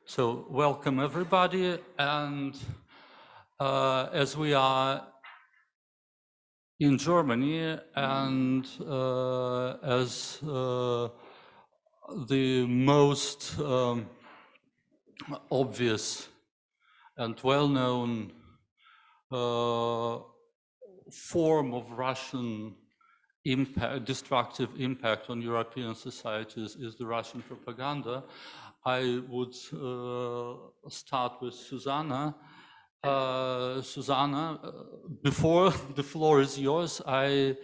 So welcome everybody, and as we are in Germany and as the most obvious and well-known form of Russian impact, destructive impact on European societies is the Russian propaganda, I would start with Susanne. Susanne, before the floor is yours, I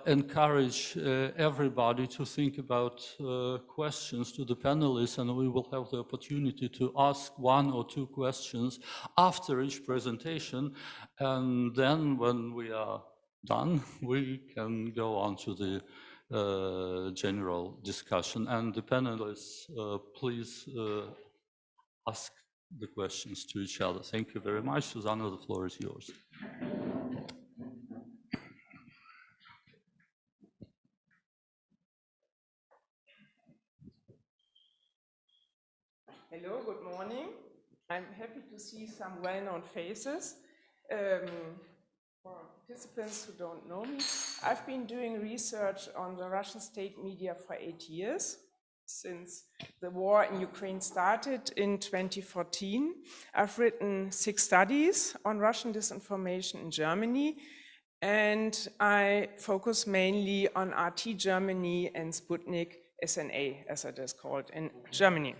encourage everybody to think about questions to the panelists, and we will have the opportunity to ask 1 or 2 questions after each presentation, and then when we are done, we can go on to the general discussion. And the panelists, please ask the questions to each other. Thank you very much. Susanne, the floor is yours. Hello, good morning. I'm happy to see some well-known faces. For participants who don't know me, I've been doing research on the Russian state media for 8 years, since the war in Ukraine started in 2014. I've written 6 studies on Russian disinformation in Germany, and I focus mainly on RT Germany and Sputnik SNA, as it is called in Germany.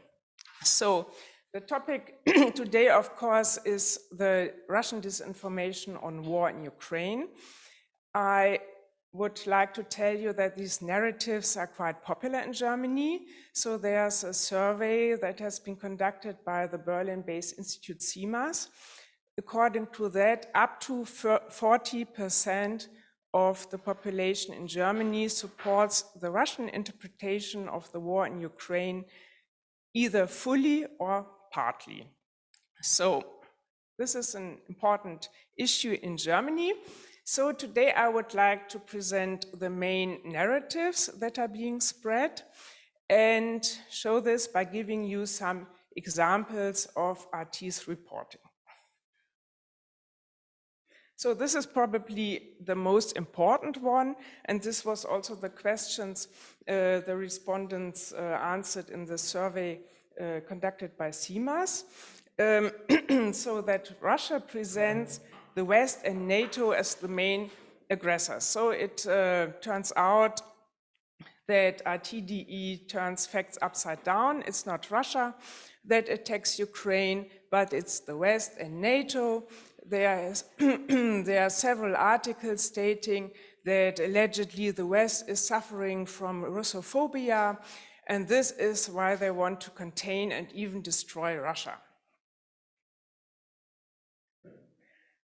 So the topic today, of course, is the Russian disinformation on war in Ukraine. I would like to tell you that these narratives are quite popular in Germany. So there's a survey that has been conducted by the Berlin-based institute CIMAS. According to that, up to 40% of the population in Germany supports the Russian interpretation of the war in Ukraine, either fully or partly. So this is an important issue in Germany. So today I would like to present the main narratives that are being spread and show this by giving you some examples of RT's reporting. So this is probably the most important one, and this was also the questions the respondents answered in the survey conducted by CIMAS, so that Russia presents the West and NATO as the main aggressors. So it turns out that RTDE turns facts upside down. It's not Russia that attacks Ukraine, but it's the West and NATO. There are several articles stating that allegedly the West is suffering from Russophobia, and this is why they want to contain and even destroy Russia.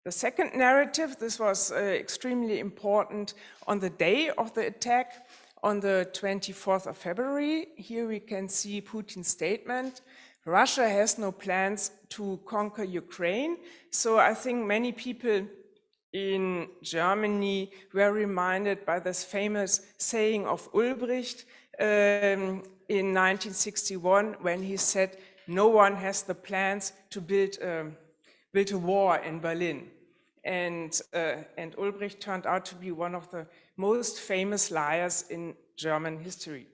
The second narrative, this was extremely important on the day of the attack, on the 24th of February. Here we can see Putin's statement. Russia has no plans to conquer Ukraine. So I think many people in Germany were reminded by this famous saying of Ulbricht in 1961, when he said, no one has the plans to build a war in Berlin. And Ulbricht turned out to be one of the most famous liars in German history.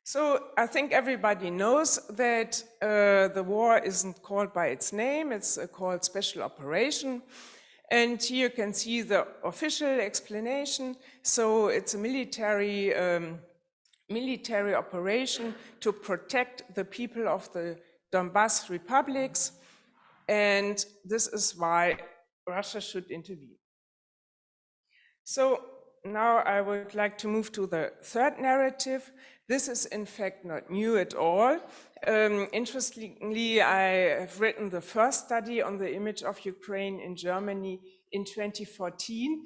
So I think everybody knows that the war isn't called by its name, it's called Special Operation. And here you can see the official explanation. So it's a military operation to protect the people of the Donbas republics. And this is why Russia should intervene. So now I would like to move to the third narrative. This is in fact not new at all. Interestingly, I have written the first study on the image of Ukraine in Germany in 2014.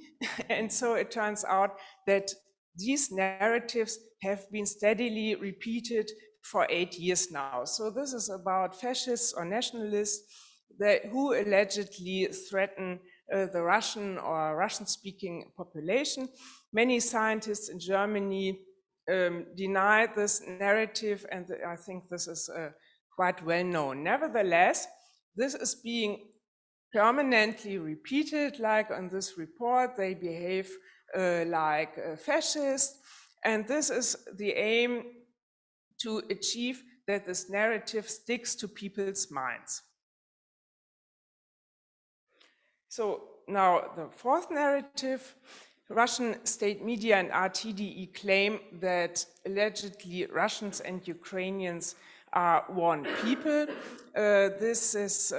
And so it turns out that these narratives have been steadily repeated for 8 years now. So this is about fascists or nationalists who allegedly threaten the Russian or Russian-speaking population. Many scientists in Germany deny this narrative, and I think this is quite well known. Nevertheless, this is being permanently repeated, like on this report, they behave like fascists, and this is the aim to achieve that this narrative sticks to people's minds. So now the fourth narrative, Russian state media and RTDE claim that allegedly Russians and Ukrainians are one people. This is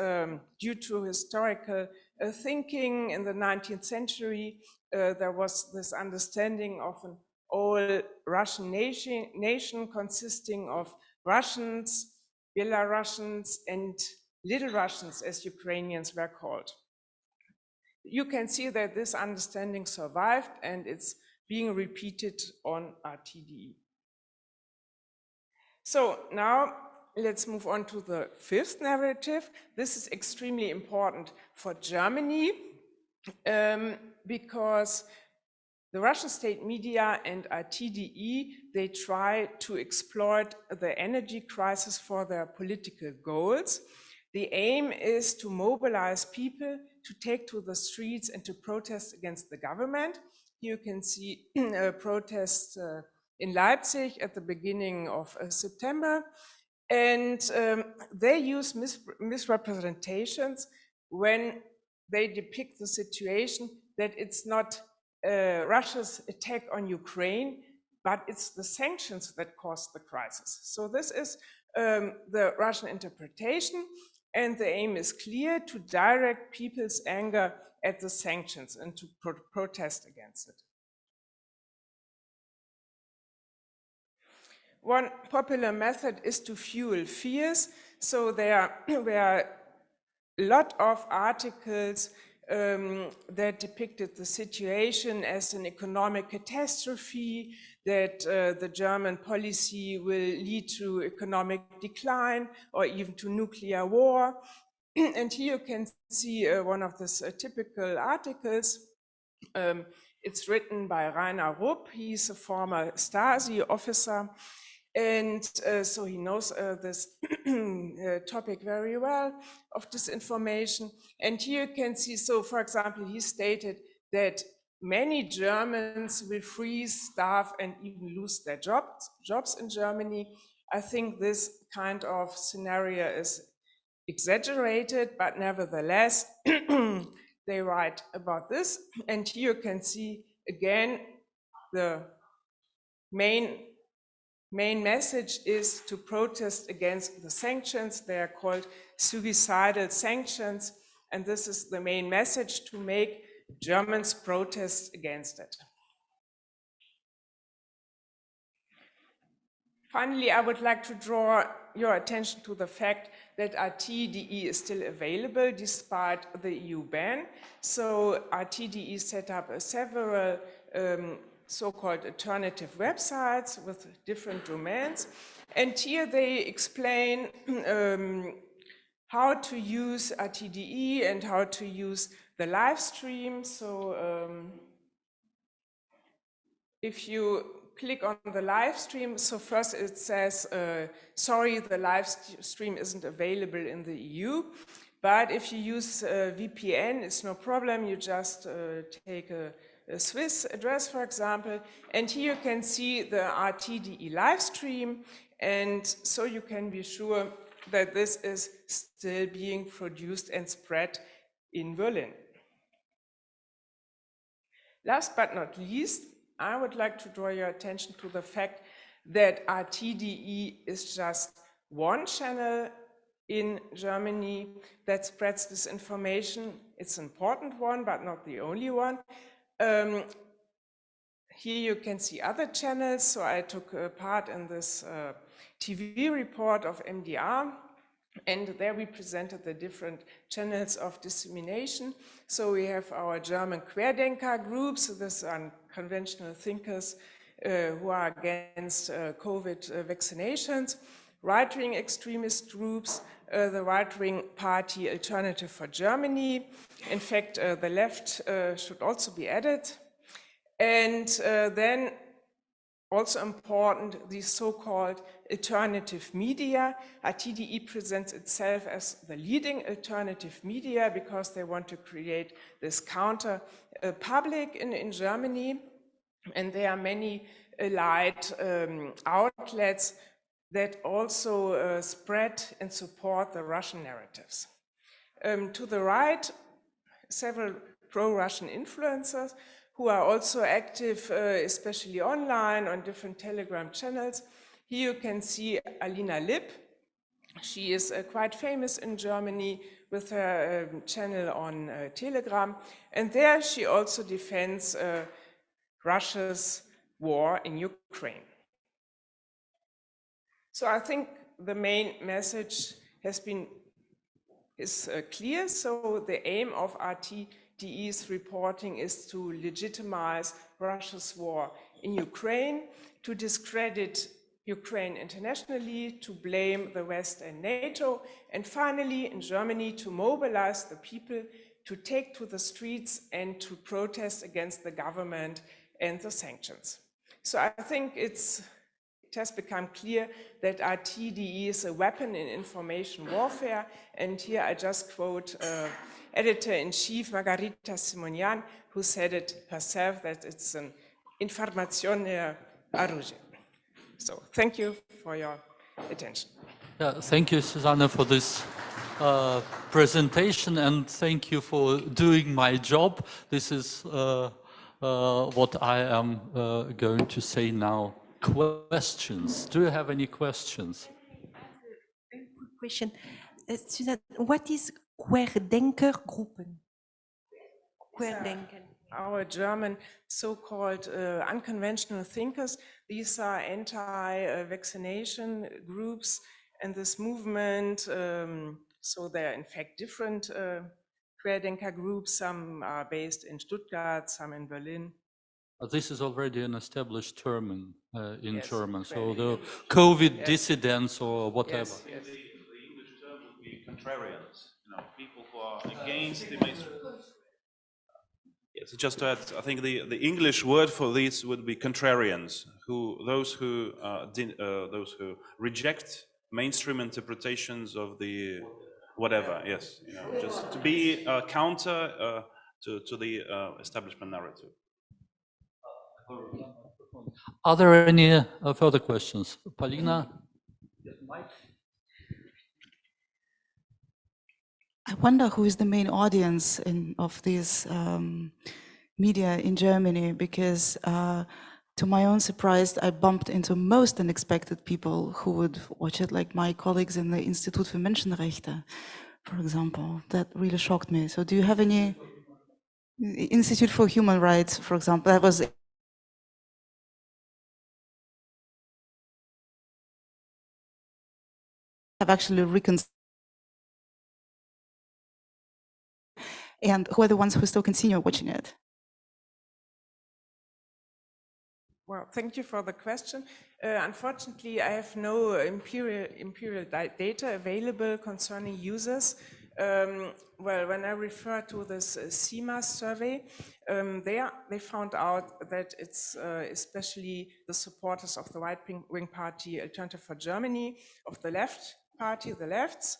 due to historical thinking. In the 19th century, there was this understanding of an all Russian nation consisting of Russians, Belarusians, and Little Russians, as Ukrainians were called. You can see that this understanding survived, and it's being repeated on RTDE. So now let's move on to the fifth narrative. This is extremely important for Germany because the Russian state media and RTDE, they try to exploit the energy crisis for their political goals. The aim is to mobilize people to take to the streets and to protest against the government. You can see protests in Leipzig at the beginning of September. And they use misrepresentations when they depict the situation that it's not Russia's attack on Ukraine, but it's the sanctions that caused the crisis. So this is the Russian interpretation, and the aim is clear: to direct people's anger at the sanctions and to protest against it. One popular method is to fuel fears. So there were a lot of articles that depicted the situation as an economic catastrophe, that the German policy will lead to economic decline or even to nuclear war. And here you can see one of these typical articles. It's written by Rainer Rupp. He's a former Stasi officer. And so he knows this topic very well of disinformation. And here you can see, so for example, he stated that many Germans will freeze, starve, and even lose their jobs in Germany. I think this kind of scenario is exaggerated, but nevertheless, they write about this. And here you can see again the main message is to protest against the sanctions. They are called suicidal sanctions, and this is the main message: to make Germans protest against it. Finally, I would like to draw your attention to the fact that RTDE is still available despite the EU ban. So RTDE set up several so-called alternative websites with different domains. And here they explain how to use RTDE and how to use the live stream. So if you click on the live stream, so first it says, sorry, the live stream isn't available in the EU. But if you use VPN, it's no problem. You just take a Swiss address, for example, and here you can see the RTDE live stream, and so you can be sure that this is still being produced and spread in Berlin. Last but not least, I would like to draw your attention to the fact that RTDE is just one channel in Germany that spreads this information. It's an important one, but not the only one. Here you can see other channels. So I took part in this TV report of MDR, and there we presented the different channels of dissemination. So we have our German Querdenker groups. So these are conventional thinkers who are against COVID vaccinations, right-wing extremist groups, the right-wing party Alternative for Germany. In fact, the left should also be added. And then Also important, the so-called alternative media. RTDE presents itself as the leading alternative media because they want to create this counter public in Germany. And there are many allied outlets that also spread and support the Russian narratives. To the right, several pro-Russian influencers who are also active, especially online on different Telegram channels. Here you can see Alina Lipp. She is quite famous in Germany with her channel on Telegram. And there she also defends Russia's war in Ukraine. So I think the main message is clear. So the aim of RTDE's reporting is to legitimize Russia's war in Ukraine, to discredit Ukraine internationally, to blame the West and NATO, and finally in Germany to mobilize the people to take to the streets and to protest against the government and the sanctions. So I think it has become clear that RTDE is a weapon in information warfare. And here I just quote Editor-in-Chief Margarita Simonian, who said it herself, that it's an informaционное оружие. So thank you for your attention. Yeah, thank you, Susanne, for this presentation, and thank you for doing my job. This is what I am going to say now. Questions? Do you have any questions? Very quick question. Susanne, what is Querdenkergroepen? Querdenken. Our German so-called unconventional thinkers. These are anti-vaccination groups, and this movement, so there are in fact different Querdenker groups. Some are based in Stuttgart, some in Berlin. This is already an established term in Yes, German, so very the good. COVID Yes. dissidents or whatever. Yes, yes. The English term would be contrarians, people who are against the mainstream. Yes, just to add, I think the English word for this would be contrarians, those who reject mainstream interpretations of the whatever. Yes, just to be counter to the establishment narrative. Are there any further questions? Paulina? I wonder who is the main audience of these media in Germany, because to my own surprise, I bumped into most unexpected people who would watch it, like my colleagues in the Institut für Menschenrechte, for example. That really shocked me. So do you have any Institute for Human Rights, for example? That was have actually reconciled. And who are the ones who still continue watching it? Well, thank you for the question. Unfortunately, I have no imperial data available concerning users. Well, when I refer to this CIMAS survey, they found out that it's especially the supporters of the right-wing party Alternative for Germany, of the left party, the lefts,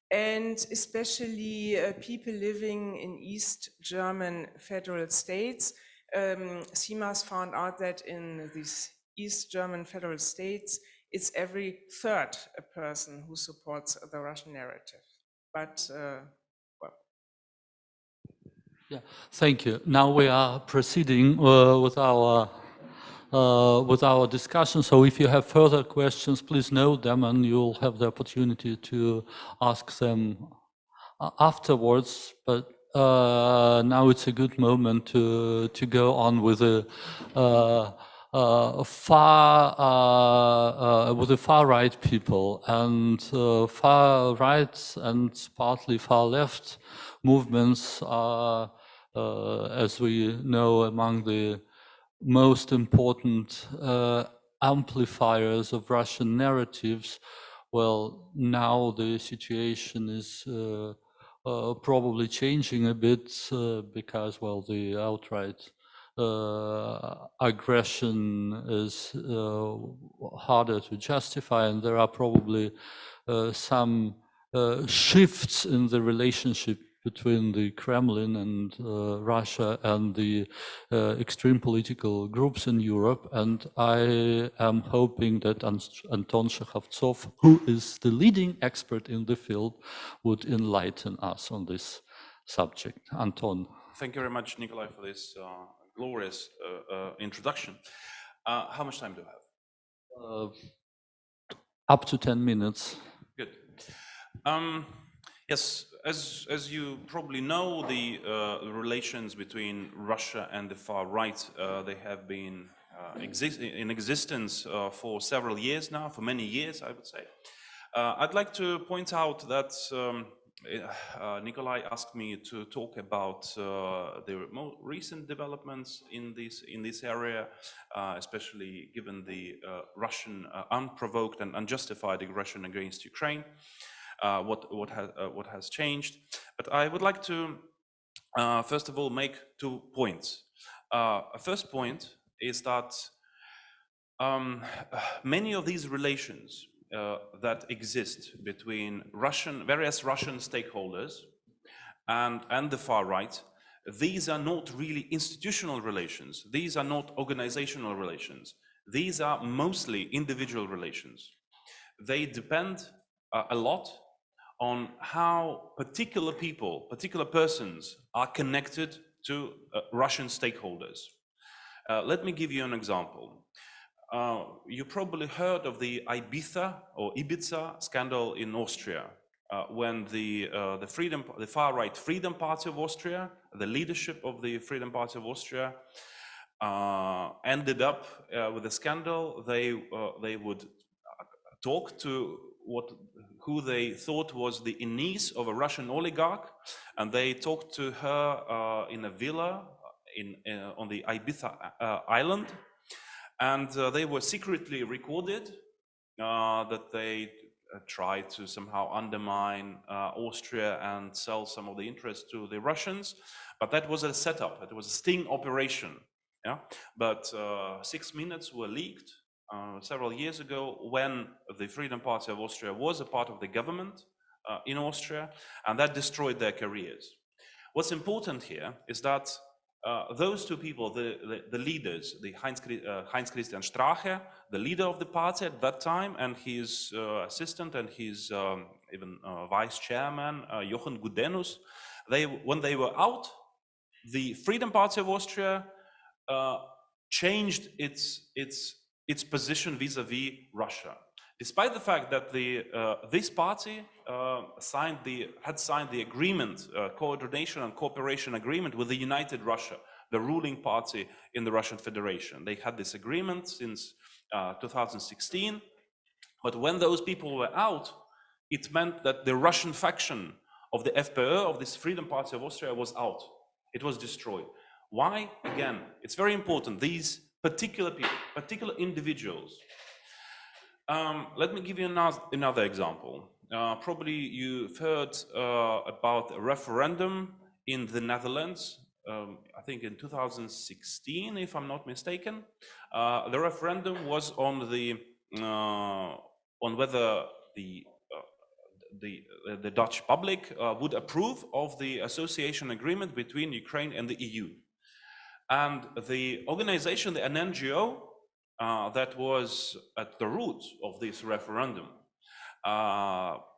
and especially people living in East German federal states. CIMAS found out that in these East German federal states, it's every third a person who supports the Russian narrative. But, well. Yeah, thank you. Now we are proceeding with our discussion. So if you have further questions, please note them, and you'll have the opportunity to ask them afterwards. But now it's a good moment to go on with the far right people, and far right and partly far left movements are, as we know, among the most important amplifiers of Russian narratives. Well, now the situation is probably changing a bit because, well, the outright aggression is harder to justify, and there are probably some shifts in the relationship between the Kremlin and Russia and the extreme political groups in Europe. And I am hoping that Anton Shekhovstsov, who is the leading expert in the field, would enlighten us on this subject. Anton. Thank you very much, Nikolai, for this glorious introduction. How much time do I have? Up to 10 minutes. Good. Yes, as you probably know, the relations between Russia and the far right, they have been in existence for several years now, for many years, I would say. I'd like to point out that Nikolai asked me to talk about the more recent developments in this area, especially given the Russian unprovoked and unjustified aggression against Ukraine. What has changed? But I would like to first of all make 2 points. A first point is that many of these relations that exist between various Russian stakeholders and the far right, these are not really institutional relations. These are not organizational relations. These are mostly individual relations. They depend a lot on how particular people, particular persons are connected to Russian stakeholders. Let me give you an example. You probably heard of the Ibiza scandal in Austria, when the far-right Freedom Party of Austria, the leadership of the Freedom Party of Austria, ended up with a scandal. They would talk to who they thought was the niece of a Russian oligarch, and they talked to her in a villa on the Ibiza island, and they were secretly recorded that they tried to somehow undermine Austria and sell some of the interest to the Russians, but that was a setup. It was a sting operation. Yeah, but 6 minutes were leaked several years ago when the Freedom Party of Austria was a part of the government in Austria, and that destroyed their careers. What's important here is that those 2 people, the leaders, the Heinz Christian Strache, the leader of the party at that time, and his assistant and his even vice chairman, Jochen Gudenus, when they were out, the Freedom Party of Austria changed its position vis-a-vis Russia, despite the fact that this party had signed the agreement, coordination and cooperation agreement with the United Russia, the ruling party in the Russian Federation. They had this agreement since 2016, but when those people were out, it meant that the Russian faction of the FPÖ, of this Freedom Party of Austria, was out. It was destroyed. Why? Again, it's very important. These particular people, particular individuals. Let me give you another example. Probably you've heard about a referendum in the Netherlands, I think in 2016, if I'm not mistaken. The referendum was on whether the Dutch public would approve of the association agreement between Ukraine and the EU. And the organization, an NGO, that was at the root of this referendum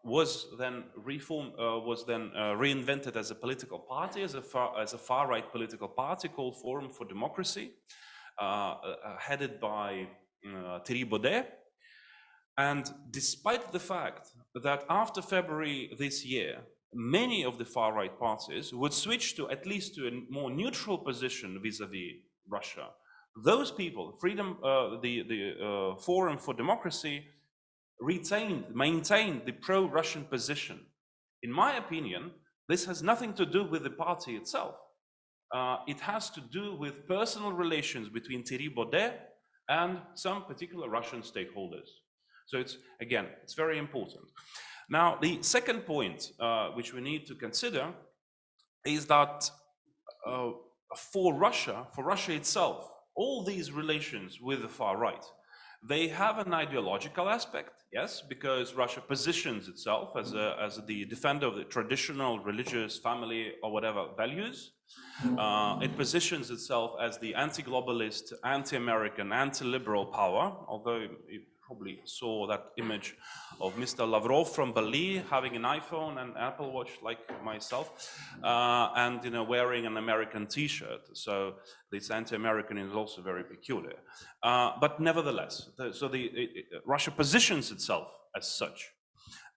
was then reinvented as a political party, as a far-right political party called Forum for Democracy, headed by Thierry Baudet. And despite the fact that after February this year, many of the far-right parties would switch to at least to a more neutral position vis-a-vis Russia, those people, the Forum for Democracy, maintained the pro-Russian position. In my opinion, this has nothing to do with the party itself. It has to do with personal relations between Thierry Baudet and some particular Russian stakeholders. So it's very important. Now, the second point which we need to consider is that for Russia itself, all these relations with the far right, they have an ideological aspect, yes, because Russia positions itself as the defender of the traditional religious, family, or whatever values. It positions itself as the anti-globalist, anti-American, anti-liberal power, although you probably saw that image of Mr. Lavrov from Bali having an iPhone and Apple Watch like myself, and wearing an American t-shirt. So this anti-American is also very peculiar. But nevertheless, Russia positions itself as such.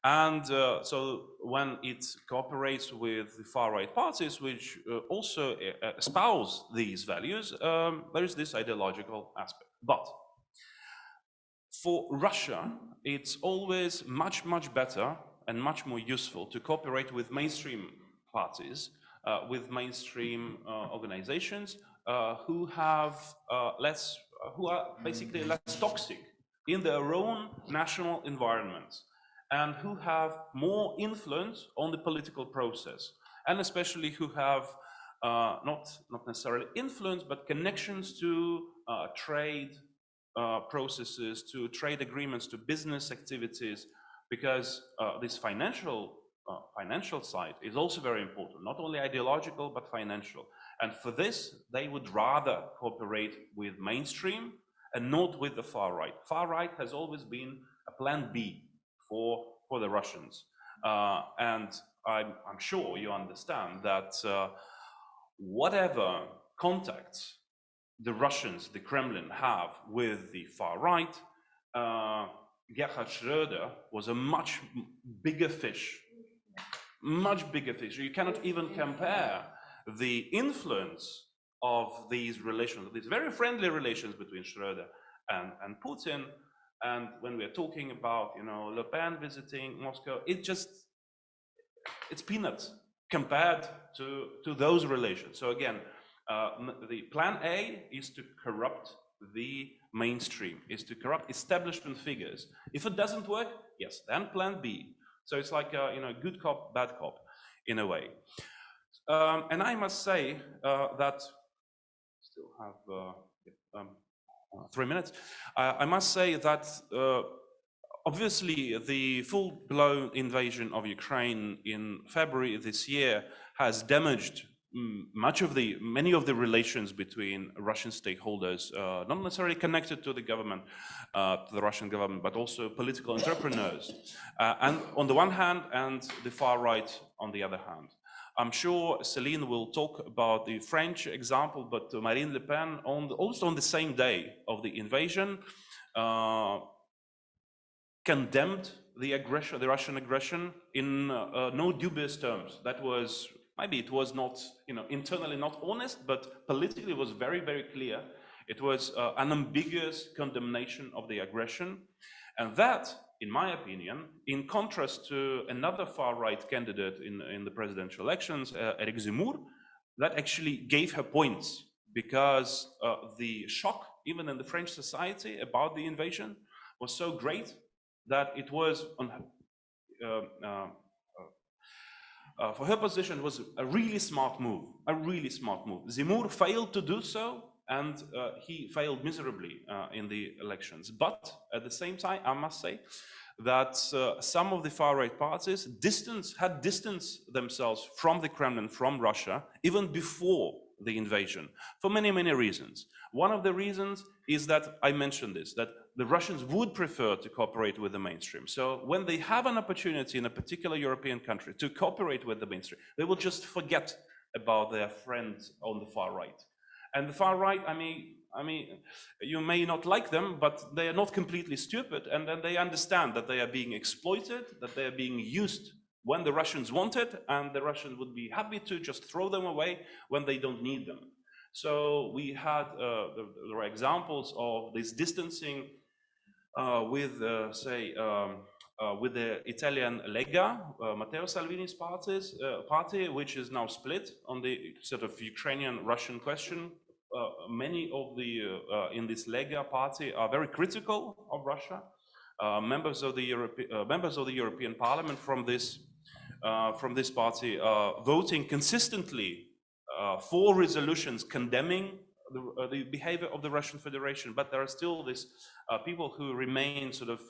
And so when it cooperates with the far-right parties, which also espouse these values, there is this ideological aspect. But for Russia, it's always much, much better and much more useful to cooperate with mainstream parties, with mainstream organizations who are basically less toxic in their own national environments, and who have more influence on the political process, and especially who have not necessarily influence, but connections to trade processes, to trade agreements, to business activities, because this financial side is also very important, not only ideological, but financial. And for this, they would rather cooperate with mainstream and not with the far right. Far right has always been a plan B for the Russians. And I'm sure you understand that whatever contacts the Russians, the Kremlin, have with the far right, Gerhard Schröder was a much bigger fish. Much bigger fish. You cannot even compare the influence of these relations, these very friendly relations between Schröder and Putin. And when we're talking about, Le Pen visiting Moscow, it's peanuts compared to those relations. So again, the plan A is to corrupt the mainstream, is to corrupt establishment figures. If it doesn't work, yes, then plan B. So it's like good cop, bad cop, in a way. And I must say that still have 3 minutes. I must say that obviously the full-blown invasion of Ukraine in February this year has damaged many of the relations between Russian stakeholders, not necessarily connected to the government, to the Russian government, but also political entrepreneurs, and on the one hand, and the far right on the other hand. I'm sure Céline will talk about the French example, but Marine Le Pen, also on the same day of the invasion, condemned the aggression, the Russian aggression, in no dubious terms. That was, maybe it was not, internally not honest, but politically it was very, very clear. It was an ambiguous condemnation of the aggression, and that, in my opinion, in contrast to another far-right candidate in the presidential elections, Eric Zemmour, that actually gave her points, because the shock, even in the French society, about the invasion was so great that it was, for her position, it was a really smart move, Zemmour failed to do so, and he failed miserably in the elections. But at the same time, I must say that some of the far-right parties had distanced themselves from the Kremlin, from Russia, even before the invasion, for many, many reasons. One of the reasons is that, I mentioned this, that the Russians would prefer to cooperate with the mainstream. So when they have an opportunity in a particular European country to cooperate with the mainstream, they will just forget about their friends on the far right. And the far right, I mean, you may not like them, but they are not completely stupid, and then they understand that they are being exploited, that they are being used when the Russians want it, and the Russians would be happy to just throw them away when they don't need them. So we had, there were examples of this distancing with, with the Italian Lega, Matteo Salvini's party, which is now split on the sort of Ukrainian-Russian question. Many of the in this Lega party are very critical of Russia. Members of the European Parliament from this party are voting consistently 4 resolutions condemning the behavior of the Russian Federation, but there are still these people who remain sort of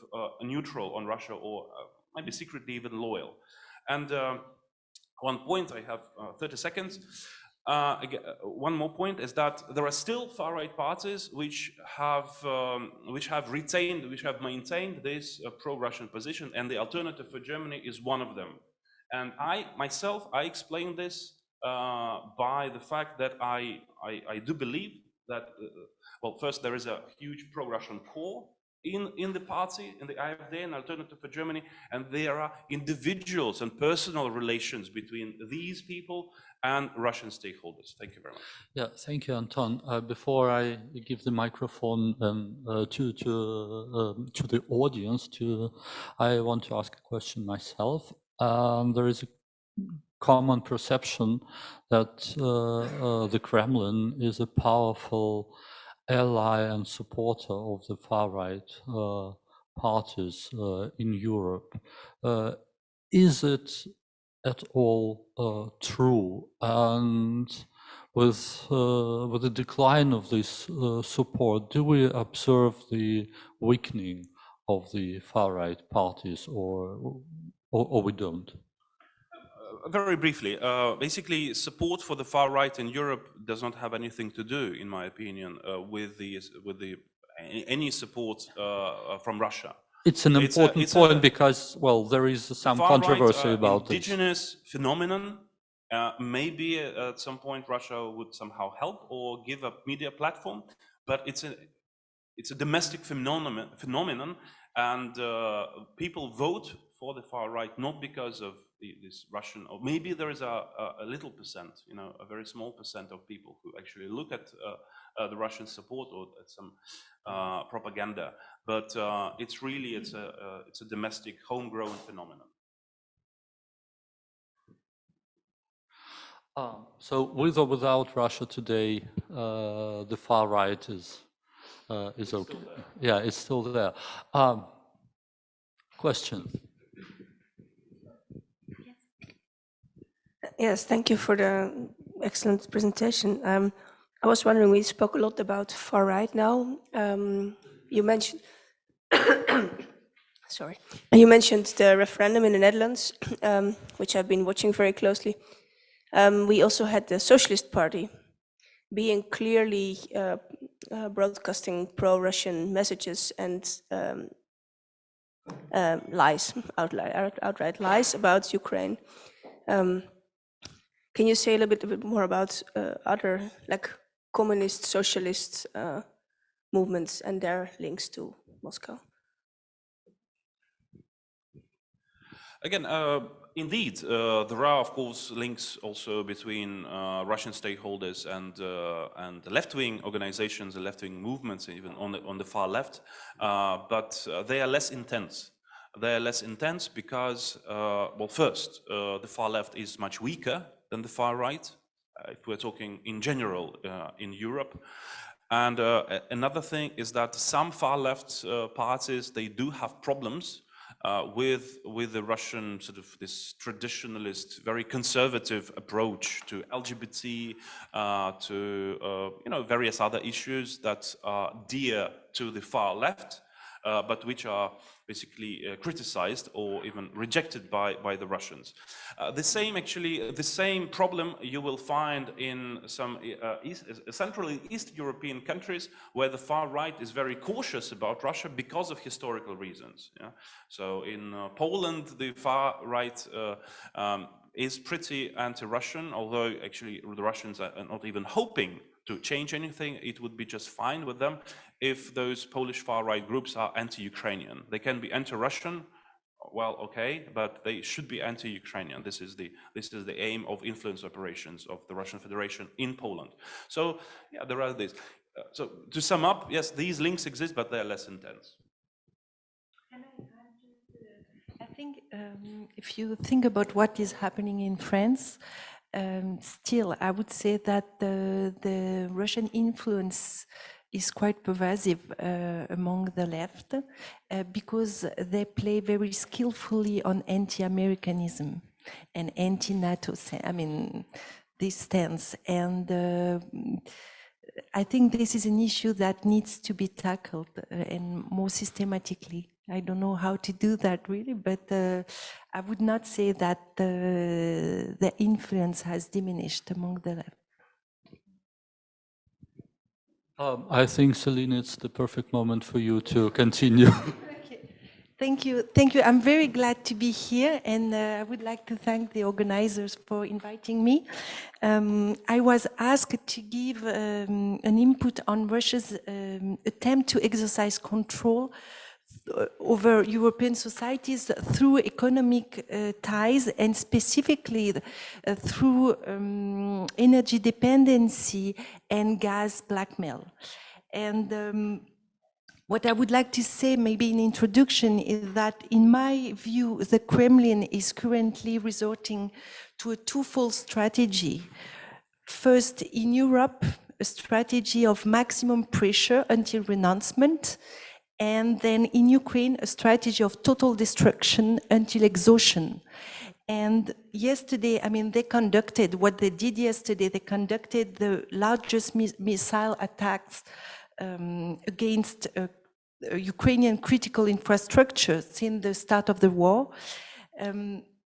neutral on Russia, or maybe secretly even loyal. And one point, I have 30 seconds. Again, one more point is that there are still far-right parties which have maintained this pro-Russian position, and the Alternative for Germany is one of them. And I explain this by the fact that I do believe that, well, first there is a huge pro-Russian core in the party, in the AfD and Alternative for Germany, and there are individuals and personal relations between these people and Russian stakeholders. Thank you very much. Yeah, thank you, Anton. Before I give the microphone to the audience, I want to ask a question myself. There is a common perception that the Kremlin is a powerful ally and supporter of the far-right parties in Europe. Is it at all true? And with the decline of this support, do we observe the weakening of the far-right parties, or we don't? Very briefly, basically, support for the far right in Europe does not have anything to do, in my opinion, with any support from Russia. It's an important point because, well, there is some controversy about this. Indigenous phenomenon. Maybe at some point Russia would somehow help or give a media platform, but it's a domestic phenomenon, and people vote for the far right not because of this Russian, or maybe there is a little percent, a very small percent of people who actually look at the Russian support or at some propaganda, but it's a domestic, homegrown phenomenon. So with or without Russia today, the far right is okay. Yeah, it's still there. Question. Yes, thank you for the excellent presentation. I was wondering, we spoke a lot about far right now. You mentioned, sorry, you mentioned the referendum in the Netherlands, which I've been watching very closely. We also had the Socialist Party being clearly broadcasting pro-Russian messages and lies, outright lies about Ukraine. Can you say a little bit more about other, like, communist, socialist movements and their links to Moscow? Again, indeed, there are, of course, links also between Russian stakeholders and the left-wing organizations, the left-wing movements, even on the far left, but they are less intense. They are less intense because, well, first, the far left is much weaker than the far right, if we're talking in general in Europe. And another thing is that some far left parties, they do have problems with the Russian sort of this traditionalist, very conservative approach to LGBT, to various other issues that are dear to the far left, but which are basically criticized or even rejected by the Russians. The same problem you will find in some Central and East European countries where the far right is very cautious about Russia because of historical reasons. Yeah? So in Poland, the far right is pretty anti-Russian, although actually the Russians are not even hoping to change anything. It would be just fine with them if those Polish far-right groups are anti-Ukrainian. They can be anti-Russian, well, okay, but they should be anti-Ukrainian. This is the aim of influence operations of the Russian Federation in Poland. So yeah, there are these. So to sum up, yes, these links exist, but they are less intense. I think if you think about what is happening in France, still, I would say that the Russian influence is quite pervasive among the left because they play very skillfully on anti-Americanism and anti-NATO. I mean, this stance. And I think this is an issue that needs to be tackled and more systematically. I don't know how to do that really, but I would not say that the influence has diminished among the left. I think, Céline, it's the perfect moment for you to continue. Thank you. Thank you. I'm very glad to be here, and I would like to thank the organizers for inviting me. I was asked to give an input on Russia's attempt to exercise control over European societies through economic ties, and specifically through energy dependency and gas blackmail. And what I would like to say, maybe in introduction, is that in my view, the Kremlin is currently resorting to a twofold strategy. First, in Europe, a strategy of maximum pressure until renouncement, and then in Ukraine, a strategy of total destruction until exhaustion. And yesterday, I mean, they conducted what they did yesterday. They conducted the largest missile attacks against Ukrainian critical infrastructure since the start of the war.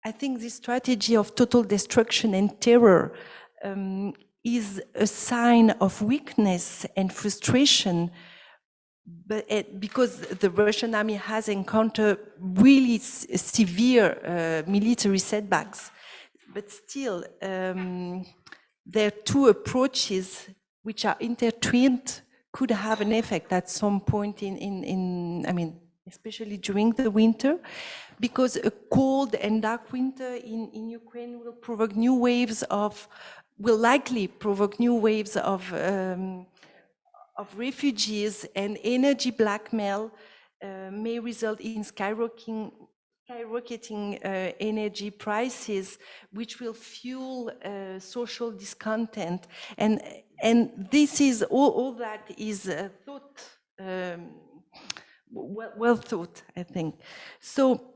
I think this strategy of total destruction and terror is a sign of weakness and frustration, but because the Russian army has encountered really severe military setbacks. But still, there are two approaches which are intertwined, could have an effect at some point I mean, especially during the winter, because a cold and dark winter in Ukraine will likely provoke new waves of refugees, and energy blackmail may result in skyrocketing energy prices, which will fuel social discontent. And this is all that is well thought, I think. So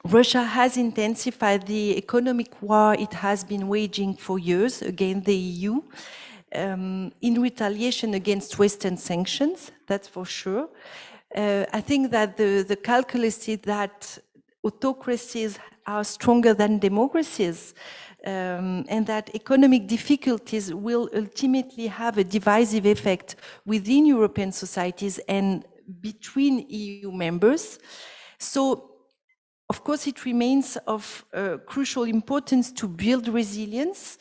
Russia has intensified the economic war it has been waging for years against the EU, in retaliation against Western sanctions, that's for sure. I think that the calculus is that autocracies are stronger than democracies, and that economic difficulties will ultimately have a divisive effect within European societies and between EU members. So, of course, it remains of crucial importance to build resilience,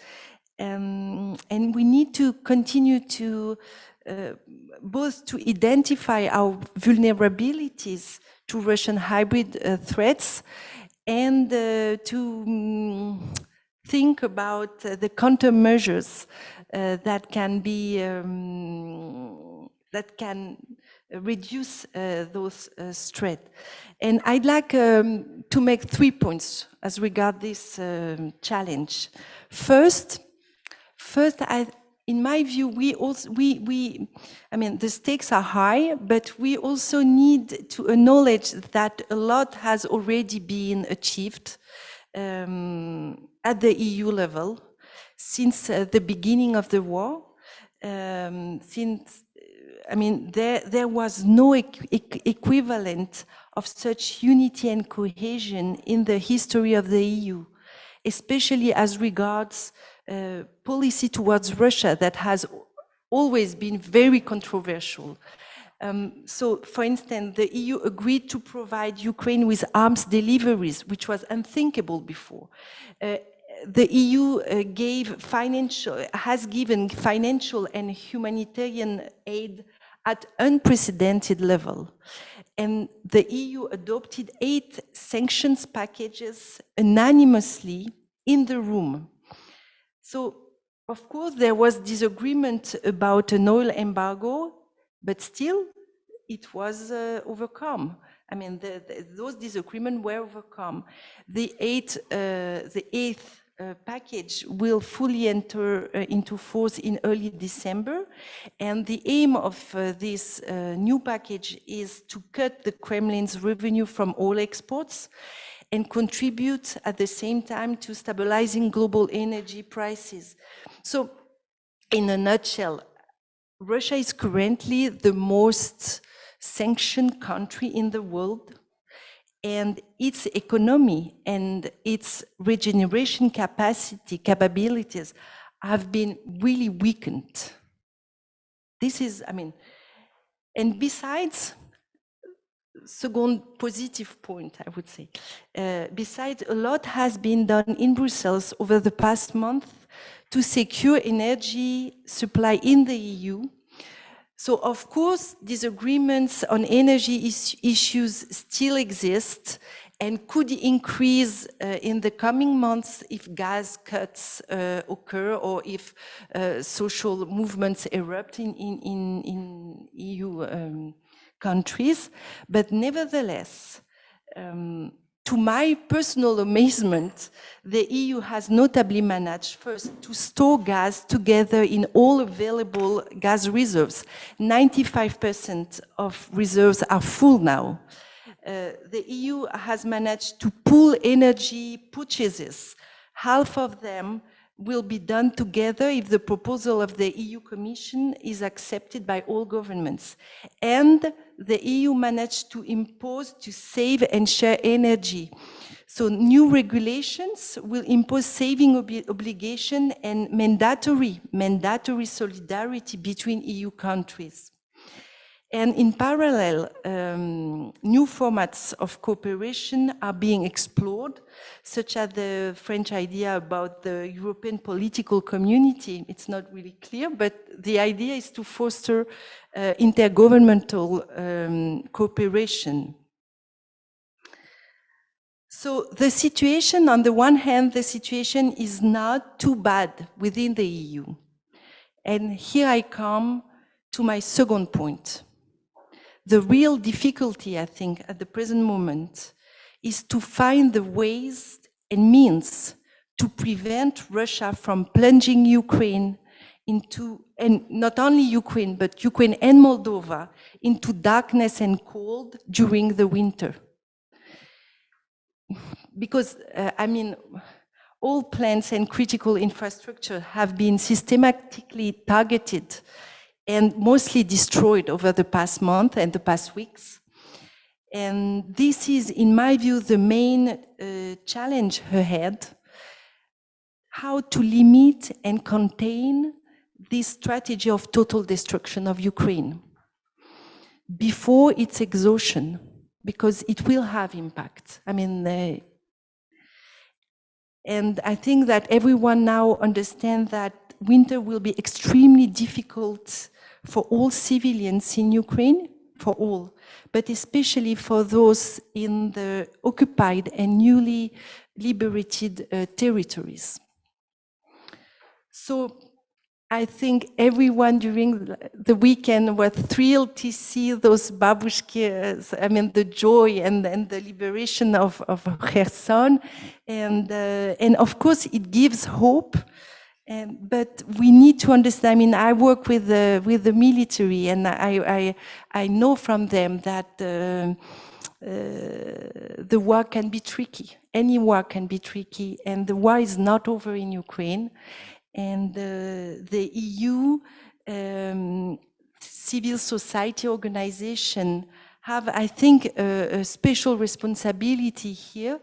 and we need to continue to both to identify our vulnerabilities to Russian hybrid threats, and to think about the countermeasures that can be that can reduce those threats. And I'd like to make 3 points as regard this challenge. First, in my view, I mean, the stakes are high, but we also need to acknowledge that a lot has already been achieved at the EU level since the beginning of the war. I mean, there was no equivalent of such unity and cohesion in the history of the EU, especially as regards policy towards Russia that has always been very controversial. So, for instance, the EU agreed to provide Ukraine with arms deliveries, which was unthinkable before. The EU has given financial and humanitarian aid at unprecedented level. And the EU adopted 8 sanctions packages unanimously in the room. So, of course, there was disagreement about an oil embargo, but still, it was overcome. I mean, those disagreements were overcome. The eighth package will fully enter into force in early December, and the aim of this new package is to cut the Kremlin's revenue from oil exports and contribute at the same time to stabilizing global energy prices. So, in a nutshell, Russia is currently the most sanctioned country in the world, and its economy and its regeneration capabilities have been really weakened. This is, and besides, second positive point, I would say, besides, a lot has been done in Brussels over the past month to secure energy supply in the EU. So, of course, disagreements on energy issues still exist and could increase in the coming months if gas cuts occur or if social movements erupt in EU countries. But nevertheless, to my personal amazement, the EU has notably managed first to store gas together in all available gas reserves. 95% of reserves are full now. The EU has managed to pool energy purchases. Half of them will be done together if the proposal of the EU Commission is accepted by all governments. And the EU managed to impose to save and share energy. So new regulations will impose saving obligation and mandatory solidarity between EU countries. And in parallel, new formats of cooperation are being explored, such as the French idea about the European political community. It's not really clear, but the idea is to foster intergovernmental cooperation. So the situation, on the one hand, the situation is not too bad within the EU. And here I come to my second point. The real difficulty, I think, at the present moment is to find the ways and means to prevent Russia from plunging Ukraine into, and not only Ukraine, but Ukraine and Moldova, into darkness and cold during the winter. Because, all plants and critical infrastructure have been systematically targeted and mostly destroyed over the past month and the past weeks. And this is, in my view, the main challenge ahead, how to limit and contain this strategy of total destruction of Ukraine before its exhaustion, because it will have impact. And I think that everyone now understands that winter will be extremely difficult for all civilians in Ukraine, for all, but especially for those in the occupied and newly liberated territories. So I think everyone during the weekend was thrilled to see those babushkas, the joy and the liberation of Kherson. And of course, it gives hope. But we need to understand, I work with the military, and I know from them that the war can be tricky. Any war can be tricky, and the war is not over in Ukraine. And the EU civil society organization have, I think, a special responsibility here.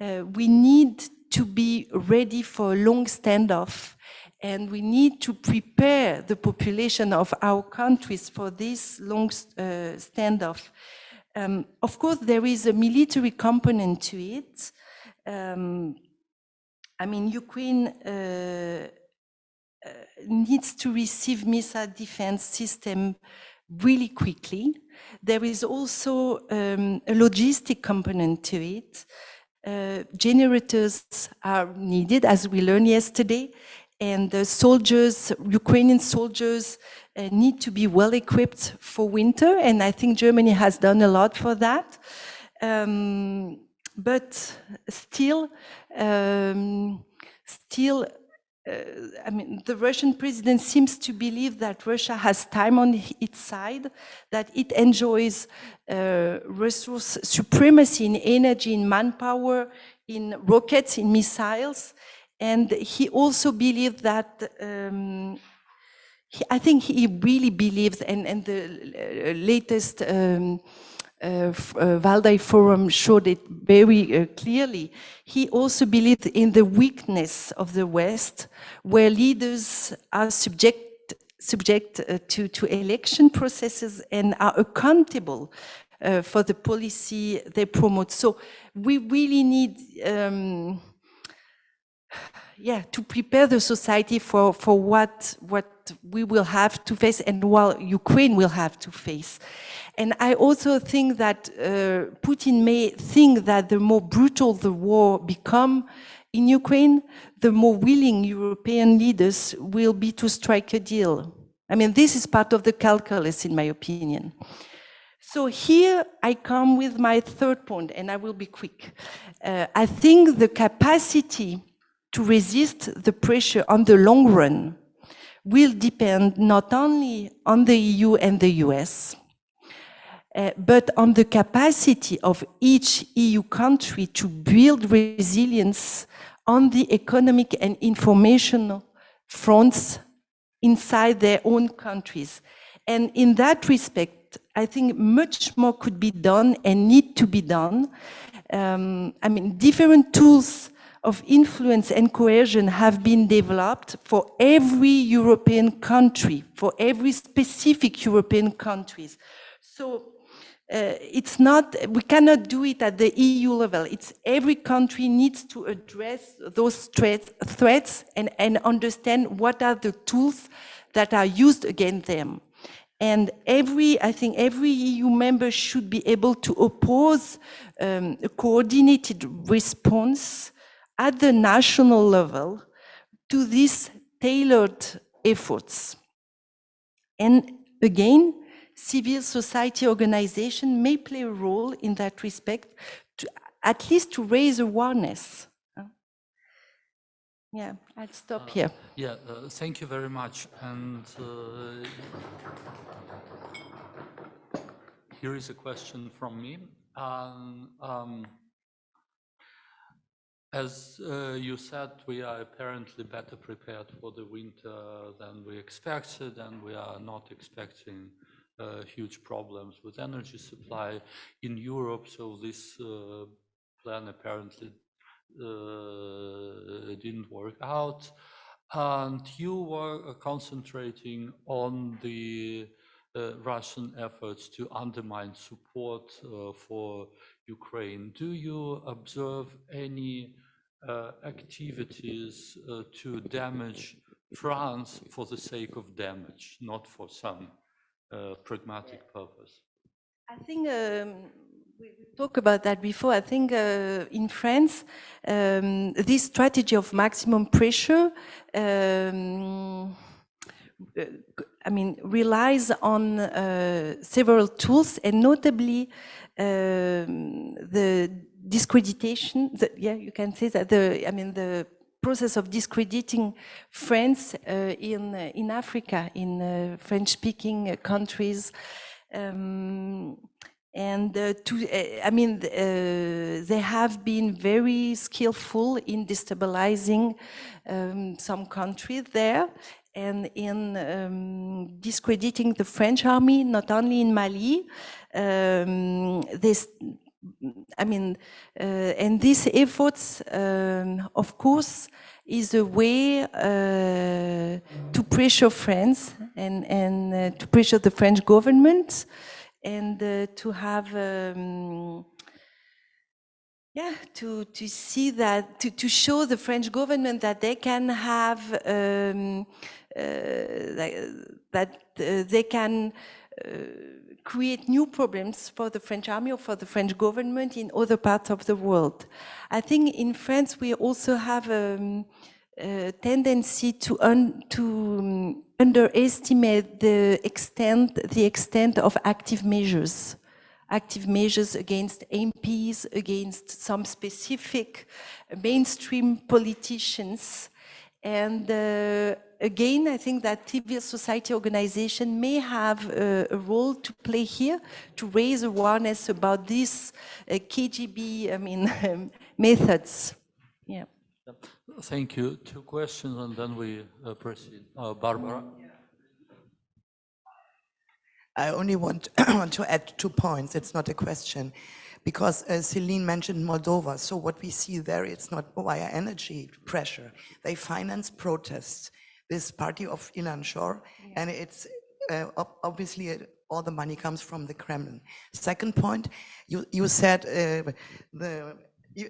We need to be ready for a long standoff, and we need to prepare the population of our countries for this long standoff. Of course, there is a military component to it. Ukraine needs to receive missile defense system really quickly. There is also a logistic component to it. Generators are needed, as we learned yesterday, and the soldiers, Ukrainian soldiers, need to be well equipped for winter, and I think Germany has done a lot for that. But still, I mean, the Russian president seems to believe that Russia has time on its side, that it enjoys resource supremacy in energy, in manpower, in rockets, in missiles. And he also believes that, I think he really believes, and the latest Valdai Forum showed it very clearly. He also believed in the weakness of the West, where leaders are subject to election processes and are accountable for the policy they promote. So we really need to prepare the society for what we will have to face and what Ukraine will have to face. And I also think that Putin may think that the more brutal the war becomes in Ukraine, the more willing European leaders will be to strike a deal. I mean, this is part of the calculus, in my opinion. So here I come with my third point, and I will be quick. I think the capacity to resist the pressure on the long run will depend not only on the EU and the US, but on the capacity of each EU country to build resilience on the economic and informational fronts inside their own countries. And in that respect, I think much more could be done and need to be done. I mean, different tools of influence and coercion have been developed for every European country, for every specific European countries. So it's not, we cannot do it at the EU level. It's every country needs to address those threats and understand what are the tools that are used against them. And I think every EU member should be able to oppose a coordinated response at the national level to these tailored efforts. And again, civil society organization may play a role in that respect, at least to raise awareness. Yeah, I'll stop here. Thank you very much. And here is a question from me. As you said, we are apparently better prepared for the winter than we expected, and we are not expecting huge problems with energy supply in Europe. So this plan apparently didn't work out. And you were concentrating on the Russian efforts to undermine support for Ukraine. Do you observe any activities to damage France for the sake of damage, not for some pragmatic purpose? I think we talked about that before. I think in France, this strategy of maximum pressure relies on several tools, and notably the discreditation. You can say that the process of discrediting France in Africa, in French-speaking countries, they have been very skillful in destabilizing some countries there, and in discrediting the French army, not only in Mali. And these efforts, of course, is a way to pressure France and to pressure the French government, and to have to see that, to show the French government that they can have they can create new problems for the French army or for the French government in other parts of the world. I think in France we also have a tendency to underestimate the extent of active measures against MPs, against some specific mainstream politicians. And again, I think that civil society organization may have a role to play here to raise awareness about these KGB, methods. Yeah. Thank you. Two questions, and then we proceed. Barbara. I only want to add 2 points. It's not a question, because Céline mentioned Moldova. So what we see there, it's not via energy pressure. They finance protests. This party of Ilan Shor, and it's obviously all the money comes from the Kremlin. Second point, you said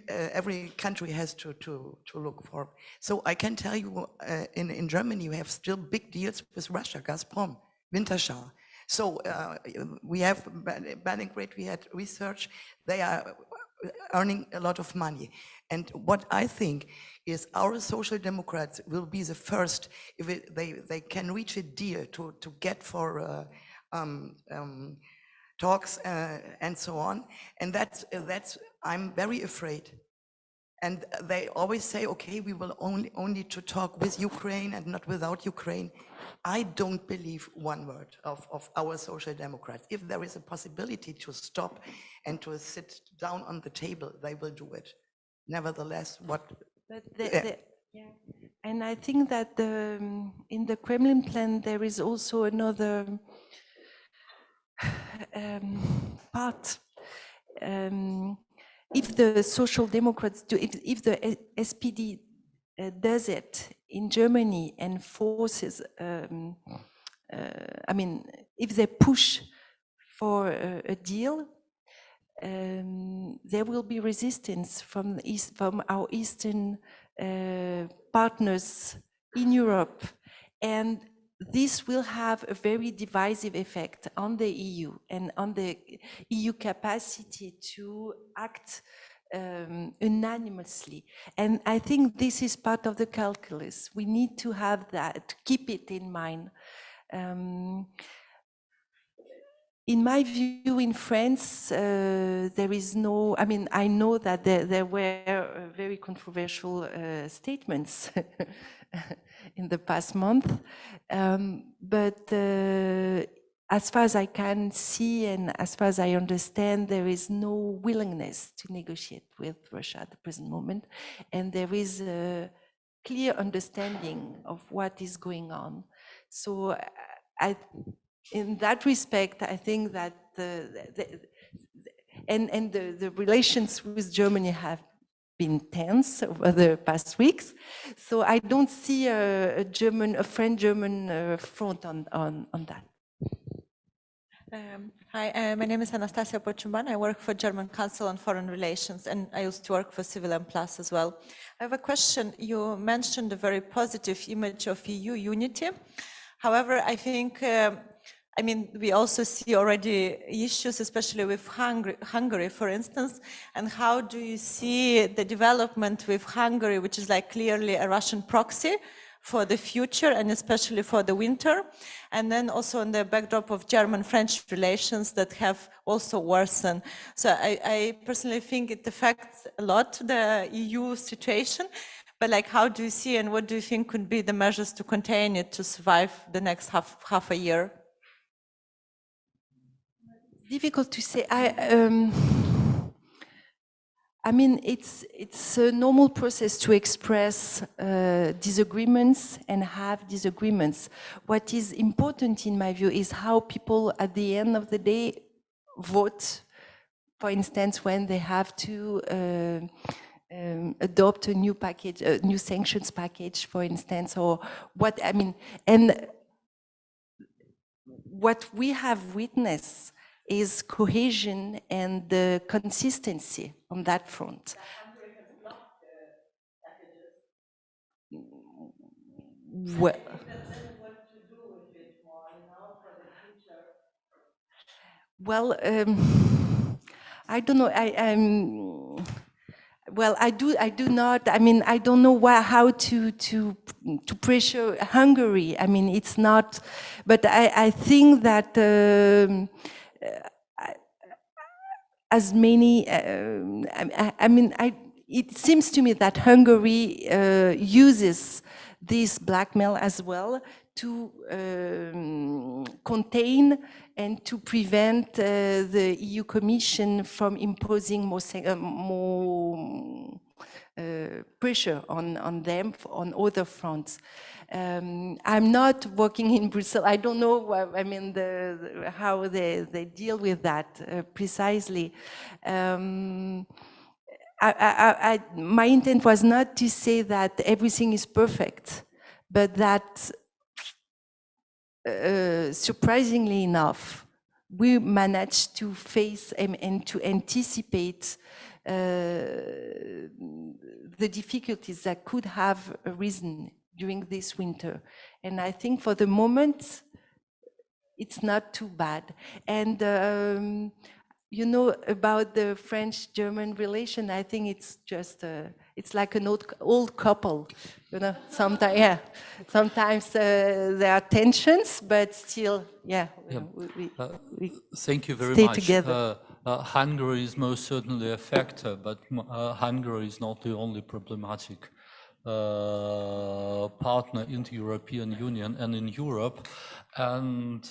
every country has to look for. So I can tell you, in Germany, you have still big deals with Russia, Gazprom, Wintershall. So we have Belgrade, we had research, they are earning a lot of money. And what I think is our social democrats will be the first, if they can reach a deal to get for talks and so on. And that's I'm very afraid. And they always say, okay, we will only to talk with Ukraine and not without Ukraine. I don't believe one word of our social democrats. If there is a possibility to stop and to sit down on the table, they will do it. Nevertheless, and I think that in the Kremlin plan, there is also another part. If the Social Democrats do, if the SPD does it in Germany and forces, if they push for a deal, there will be resistance from our Eastern partners in Europe, and this will have a very divisive effect on the EU and on the EU capacity to act unanimously. And I think this is part of the calculus. We need to have that, keep it in mind. In my view, in France, there is no, I know that there were very controversial statements in the past month, but as far as I can see and as far as I understand, there is no willingness to negotiate with Russia at the present moment, and there is a clear understanding of what is going on. So in that respect, I think that the relations with Germany have been tense over the past weeks. So I don't see a French-German front on that. Hi, my name is Anastasia Pochumban. I work for German Council on Foreign Relations, and I used to work for Civil and Plus as well. I have a question. You mentioned a very positive image of EU unity. However, I think, we also see already issues, especially with Hungary, for instance. And how do you see the development with Hungary, which is like clearly a Russian proxy for the future and especially for the winter? And then also on the backdrop of German-French relations that have also worsened. So I personally think it affects a lot the EU situation. But how do you see and what do you think could be the measures to contain it to survive the next half a year? Difficult to say. It's a normal process to express disagreements and have disagreements. What is important, in my view, is how people, at the end of the day, vote. For instance, when they have to adopt a new package, a new sanctions package, for instance, or what and what we have witnessed is cohesion and consistency on that front. Well, I don't know. I do not. I don't know how to pressure Hungary. It's not. But I think that as many. It seems to me that Hungary uses this blackmail as well to contain and to prevent the EU Commission from imposing more pressure on them on other fronts. I'm not working in Brussels. I don't know. I mean, how they deal with that precisely. My intent was not to say that everything is perfect, but that surprisingly enough, we managed to face and to anticipate the difficulties that could have arisen during this winter. And I think for the moment, it's not too bad. And you know, about the French-German relation, I think it's just, it's like an old couple, you know, sometimes, yeah. Sometimes there are tensions, but still, yeah, we thank you very stay much. Together. Hungary is most certainly a factor, but Hungary is not the only problematic partner in the European Union and in Europe. And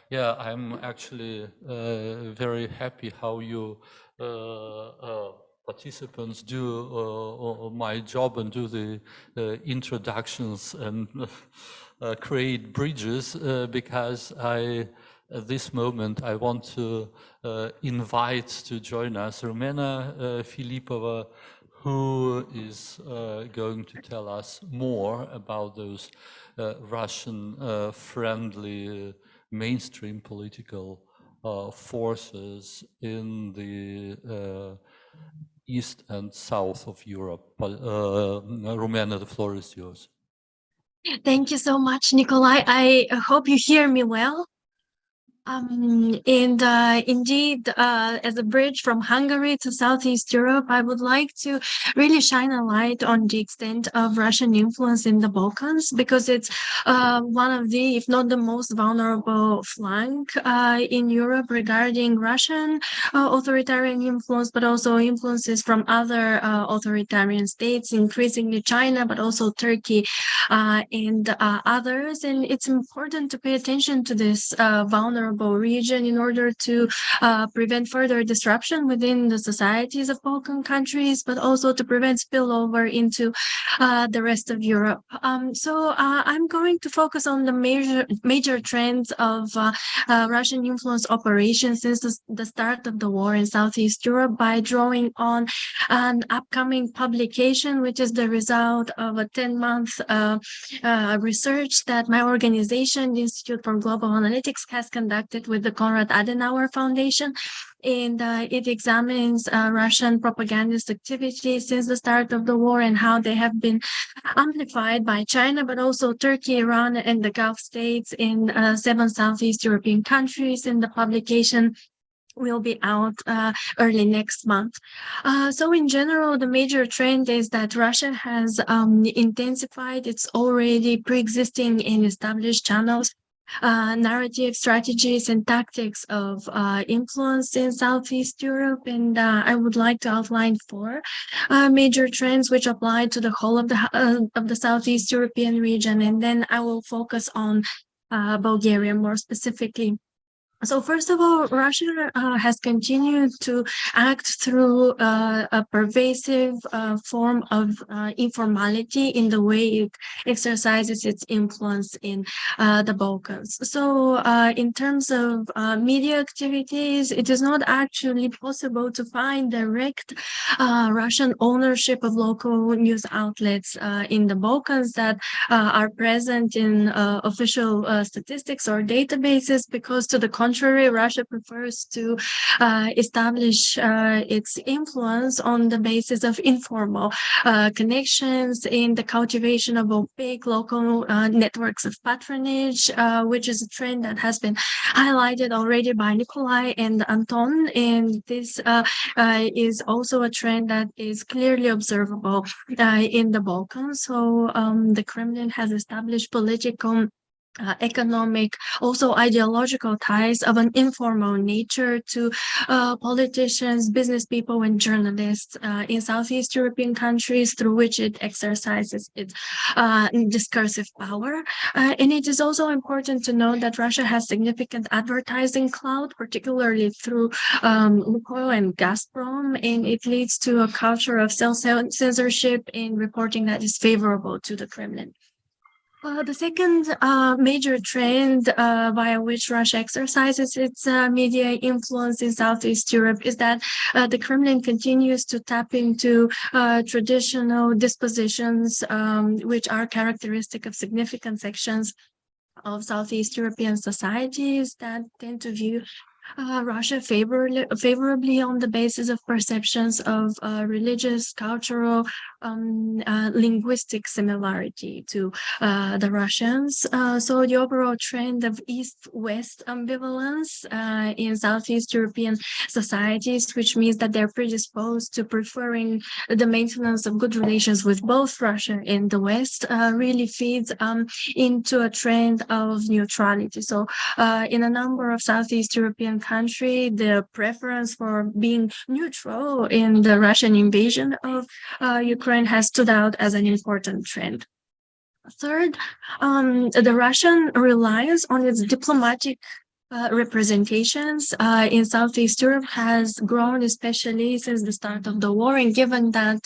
yeah, I'm actually very happy how you participants do my job and do the introductions and create bridges, because at this moment, I want to invite to join us Rumena Filipova, who is going to tell us more about those Russian-friendly mainstream political forces in the east and south of Europe. Rumena, the floor is yours. Thank you so much, Nikolai. I hope you hear me well. Indeed, as a bridge from Hungary to Southeast Europe, I would like to really shine a light on the extent of Russian influence in the Balkans, because it's one of the, if not the most vulnerable flank in Europe regarding Russian authoritarian influence, but also influences from other authoritarian states, increasingly China, but also Turkey and others. And it's important to pay attention to this vulnerable region in order to prevent further disruption within the societies of Balkan countries, but also to prevent spillover into the rest of Europe. So I'm going to focus on the major trends of Russian influence operations since the start of the war in Southeast Europe by drawing on an upcoming publication, which is the result of a 10-month research that my organization, the Institute for Global Analytics, has conducted with the Konrad Adenauer Foundation. And it examines Russian propagandist activities since the start of the war and how they have been amplified by China, but also Turkey, Iran, and the Gulf states in 7 Southeast European countries. And the publication will be out early next month. So in general, the major trend is that Russia has intensified its already pre-existing and established channels, narrative strategies and tactics of influence in Southeast Europe. And I would like to outline 4 major trends which apply to the whole of the Southeast European region. And then I will focus on Bulgaria more specifically. So first of all, Russia has continued to act through a pervasive form of informality in the way it exercises its influence in the Balkans. So in terms of media activities, it is not actually possible to find direct Russian ownership of local news outlets in the Balkans that are present in official statistics or databases, because to the contrary, Russia prefers to establish its influence on the basis of informal connections in the cultivation of opaque local networks of patronage, which is a trend that has been highlighted already by Nikolai and Anton. And this is also a trend that is clearly observable in the Balkans. So the Kremlin has established political economic, also ideological ties of an informal nature to politicians, business people, and journalists in Southeast European countries through which it exercises its discursive power. And it is also important to note that Russia has significant advertising clout, particularly through Lukoil and Gazprom, and it leads to a culture of self-censorship in reporting that is favorable to the Kremlin. The second major trend via which Russia exercises its media influence in Southeast Europe is that the Kremlin continues to tap into traditional dispositions which are characteristic of significant sections of Southeast European societies that tend to view Russia favorably on the basis of perceptions of religious, cultural, linguistic similarity to the Russians. So the overall trend of East-West ambivalence in Southeast European societies, which means that they're predisposed to preferring the maintenance of good relations with both Russia and the West, really feeds into a trend of neutrality. So in a number of Southeast European countries, the preference for being neutral in the Russian invasion of Ukraine has stood out as an important trend. Third, the Russian reliance on its diplomatic representations in Southeast Europe has grown, especially since the start of the war, and given that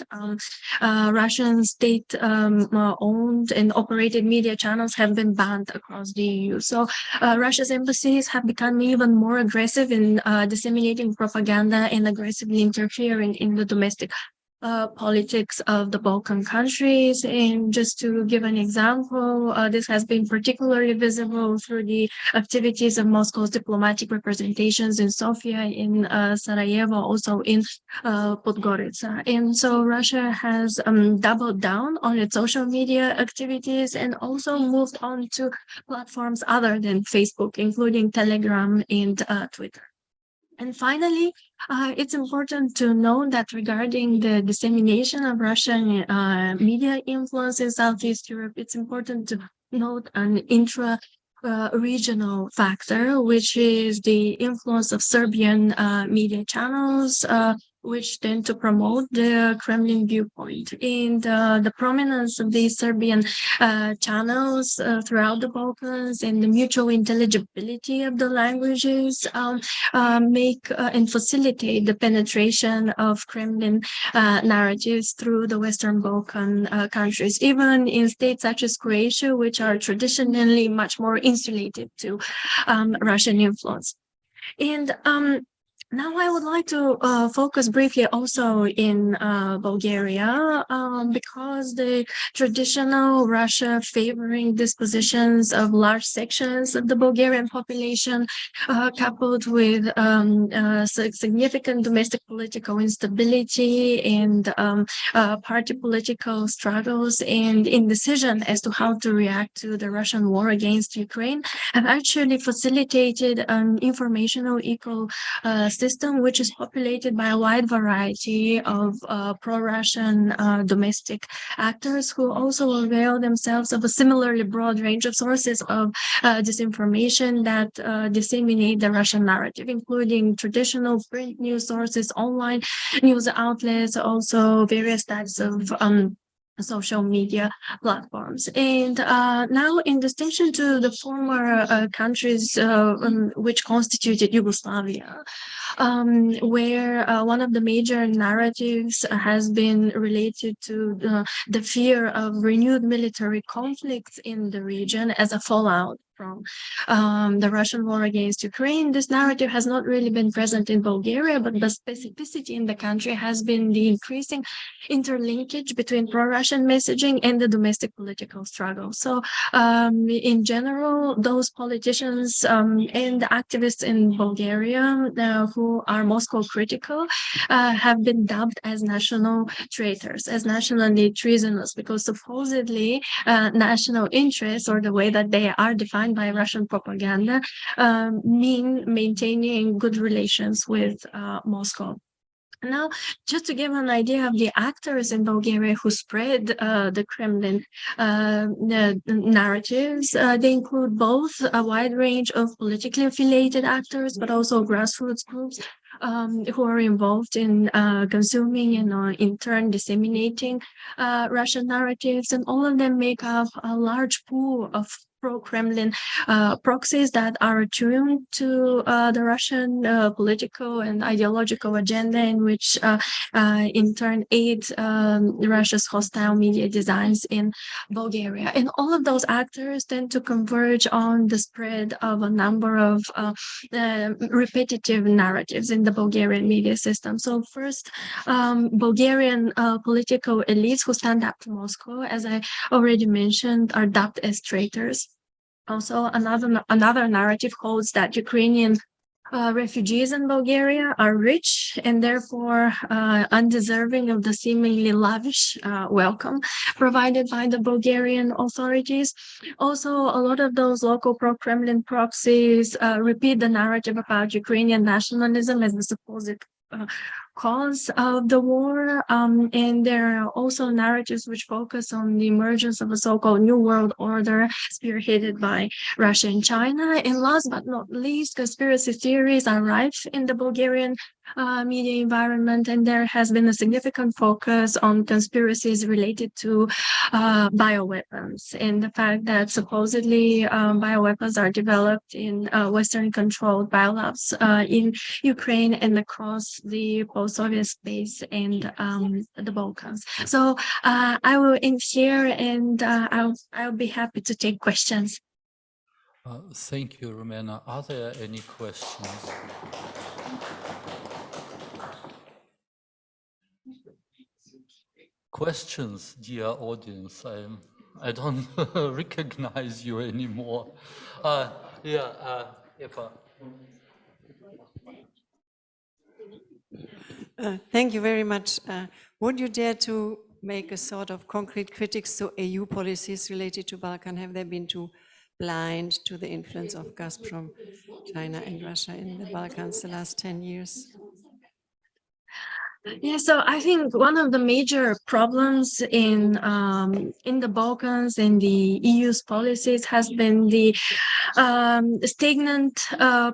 Russian state-owned and operated media channels have been banned across the EU. So Russia's embassies have become even more aggressive in disseminating propaganda and aggressively interfering in the domestic politics of the Balkan countries. And just to give an example, this has been particularly visible through the activities of Moscow's diplomatic representations in Sofia, in Sarajevo, also in Podgorica. And so Russia has doubled down on its social media activities and also moved on to platforms other than Facebook, including Telegram and Twitter. And finally, it's important to note that regarding the dissemination of Russian media influence in Southeast Europe, it's important to note an intra-regional factor, which is the influence of Serbian media channels, which tend to promote the Kremlin viewpoint. And the prominence of these Serbian channels throughout the Balkans and the mutual intelligibility of the languages make and facilitate the penetration of Kremlin narratives through the Western Balkan countries, even in states such as Croatia, which are traditionally much more insulated to Russian influence. And now I would like to focus briefly also in Bulgaria because the traditional Russia favoring dispositions of large sections of the Bulgarian population coupled with significant domestic political instability and party political struggles and indecision as to how to react to the Russian war against Ukraine have actually facilitated an informational ecosystem which is populated by a wide variety of pro-Russian domestic actors who also avail themselves of a similarly broad range of sources of disinformation that disseminate the Russian narrative, including traditional print news sources, online news outlets, also various types of social media platforms. And now, in distinction to the former countries which constituted Yugoslavia, where one of the major narratives has been related to the fear of renewed military conflicts in the region as a fallout from the Russian war against Ukraine. This narrative has not really been present in Bulgaria, but the specificity in the country has been the increasing interlinkage between pro-Russian messaging and the domestic political struggle. So in general, those politicians and activists in Bulgaria who are Moscow critical have been dubbed as national traitors, as nationally treasonous, because supposedly national interests, or the way that they are defined by Russian propaganda, mean maintaining good relations with Moscow. Now, just to give an idea of the actors in Bulgaria who spread the Kremlin the narratives, they include both a wide range of politically affiliated actors, but also grassroots groups who are involved in consuming and in turn disseminating Russian narratives. And all of them make up a large pool of pro-Kremlin proxies that are attuned to the Russian political and ideological agenda, in which in turn aid Russia's hostile media designs in Bulgaria. And all of those actors tend to converge on the spread of a number of repetitive narratives in the Bulgarian media system. So first, Bulgarian political elites who stand up to Moscow, as I already mentioned, are dubbed as traitors. Also, another narrative holds that Ukrainian refugees in Bulgaria are rich and therefore undeserving of the seemingly lavish welcome provided by the Bulgarian authorities. Also, a lot of those local pro-Kremlin proxies repeat the narrative about Ukrainian nationalism as the supposed cause of the war, and there are also narratives which focus on the emergence of a so-called New World Order spearheaded by Russia and China. And last but not least, conspiracy theories are rife in the Bulgarian media environment, and there has been a significant focus on conspiracies related to bioweapons and the fact that supposedly bioweapons are developed in Western-controlled biolabs in Ukraine and across the post-Soviet space and the Balkans. So I will end here, and I'll be happy to take questions. Thank you, Rumena. Are there any questions? Questions, dear audience? I don't recognize you anymore. Eva. Thank you very much. Would you dare to make a sort of concrete critics to EU policies related to Balkan? Have they been too blind to the influence of Gazprom, China and Russia in the Balkans the last 10 years? Yeah, so I think one of the major problems in the Balkans and the EU's policies has been the stagnant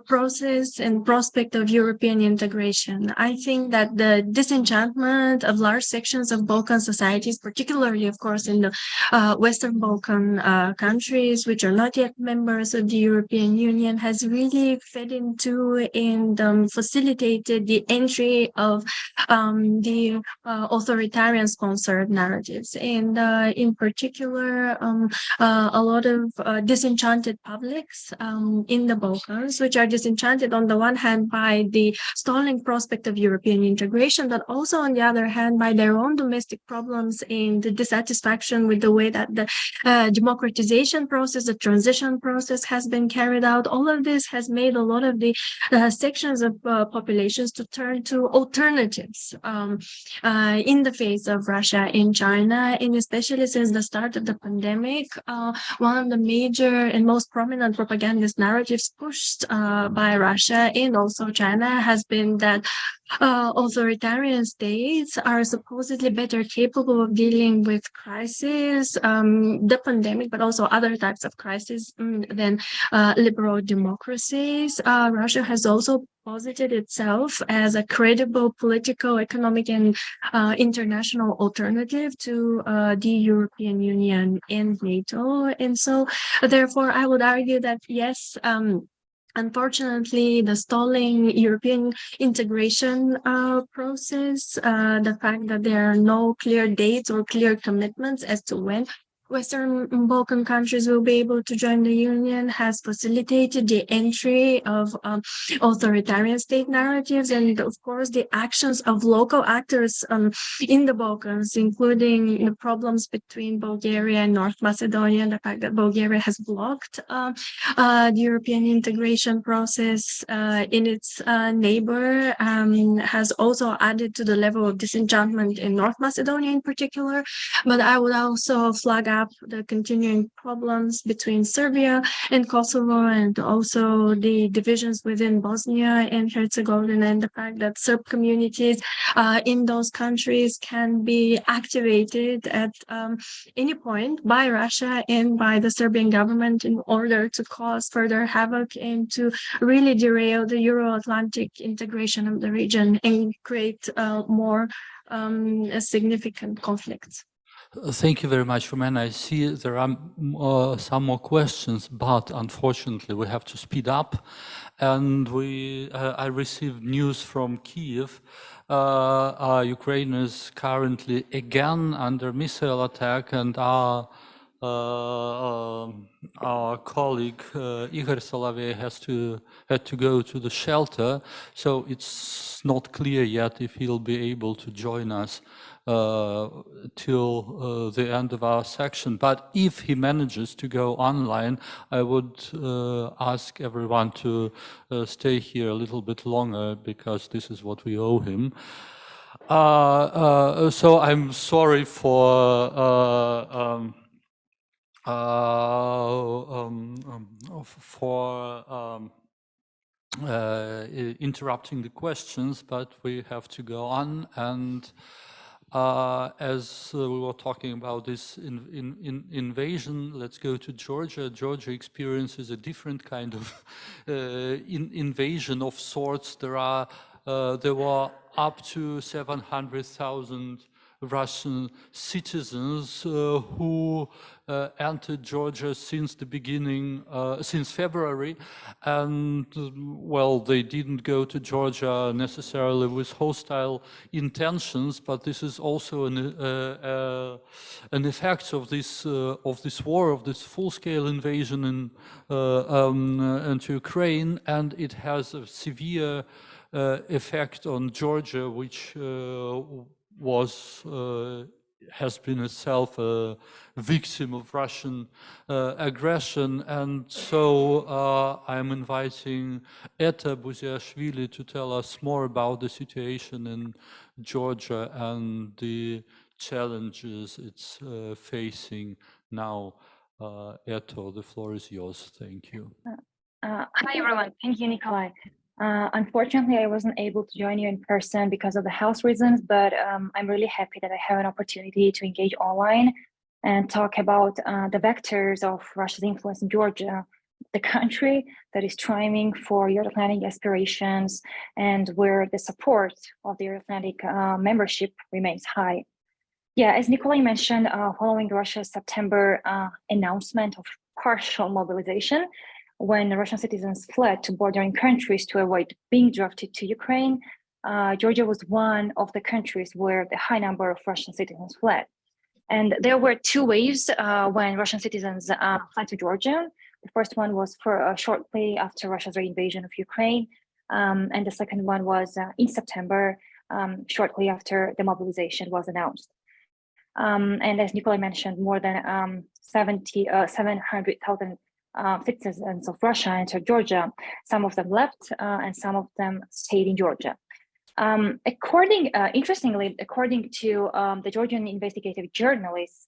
process and prospect of European integration. I think that the disenchantment of large sections of Balkan societies, particularly, of course, in the Western Balkan countries, which are not yet members of the European Union, has really fed into and facilitated the entry of the authoritarian sponsored narratives. And in particular, a lot of disenchanted publics in the Balkans, which are disenchanted on the one hand by the stalling prospect of European integration, but also on the other hand by their own domestic problems and the dissatisfaction with the way that the democratization process, the transition process has been carried out. All of this has made a lot of the sections of populations to turn to alternatives in the face of Russia and China, and especially since the start of the pandemic, one of the major and most prominent propagandist narratives pushed by Russia and also China has been that authoritarian states are supposedly better capable of dealing with crises, the pandemic, but also other types of crises than liberal democracies. Russia has also posited itself as a credible political, economic, and international alternative to the European Union and NATO. And so, therefore, I would argue that yes, unfortunately, the stalling European integration process, the fact that there are no clear dates or clear commitments as to when Western Balkan countries will be able to join the Union has facilitated the entry of authoritarian state narratives and, of course, the actions of local actors in the Balkans, including the problems between Bulgaria and North Macedonia, and the fact that Bulgaria has blocked the European integration process in its neighbor has also added to the level of disenchantment in North Macedonia in particular. But I would also flag have the continuing problems between Serbia and Kosovo, and also the divisions within Bosnia and Herzegovina, and the fact that Serb communities in those countries can be activated at any point by Russia and by the Serbian government in order to cause further havoc and to really derail the Euro-Atlantic integration of the region and create more significant conflicts. Thank you very much, Rumena. I see there are some more questions, but unfortunately we have to speed up. And I received news from Kiev. Ukraine is currently again under missile attack, and our colleague Ihor Solovei had to go to the shelter, so it's not clear yet if he'll be able to join us till the end of our section. But if he manages to go online, I would ask everyone to stay here a little bit longer, because this is what we owe him. So I'm sorry for interrupting the questions, but we have to go on. And as we were talking about this invasion, let's go to Georgia. Georgia experiences a different kind of invasion of sorts. There were up to 700,000 Russian citizens who entered Georgia since the beginning, since February, and well, they didn't go to Georgia necessarily with hostile intentions, but this is also an effect of this war, of this full-scale invasion into Ukraine, and it has a severe effect on Georgia, which has been itself a victim of Russian aggression. And so I'm inviting Buziashvili to tell us more about the situation in Georgia and the challenges it's facing now. Eteri, the floor is yours. Thank you. Hi, everyone. Thank you, Nikolai. Unfortunately, I wasn't able to join you in person because of the health reasons, but I'm really happy that I have an opportunity to engage online and talk about the vectors of Russia's influence in Georgia, the country that is striving for Euro-Atlantic aspirations and where the support of the Euro-Atlantic membership remains high. Yeah, as Nikolai mentioned, following Russia's September announcement of partial mobilization, when Russian citizens fled to bordering countries to avoid being drafted to Ukraine, Georgia was one of the countries where the high number of Russian citizens fled. And there were two waves when Russian citizens fled to Georgia. The first one was shortly after Russia's invasion of Ukraine, and the second one was in September, shortly after the mobilization was announced. And as Nikolai mentioned, more than 700,000 citizens of Russia entered Georgia. Some of them left and some of them stayed in Georgia. Interestingly, according to the Georgian investigative journalists,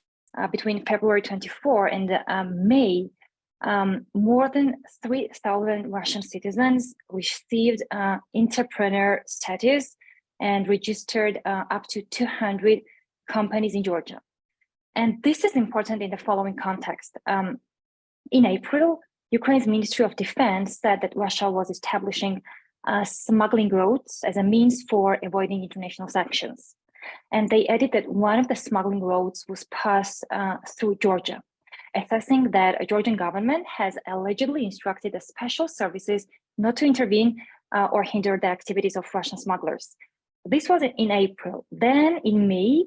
between February 24 and May, more than 3,000 Russian citizens received entrepreneur status and registered up to 200 companies in Georgia. And this is important in the following context. In April, Ukraine's Ministry of Defense said that Russia was establishing smuggling routes as a means for avoiding international sanctions. And they added that one of the smuggling routes was passed through Georgia, assessing that a Georgian government has allegedly instructed the special services not to intervene or hinder the activities of Russian smugglers. This was in April. Then in May,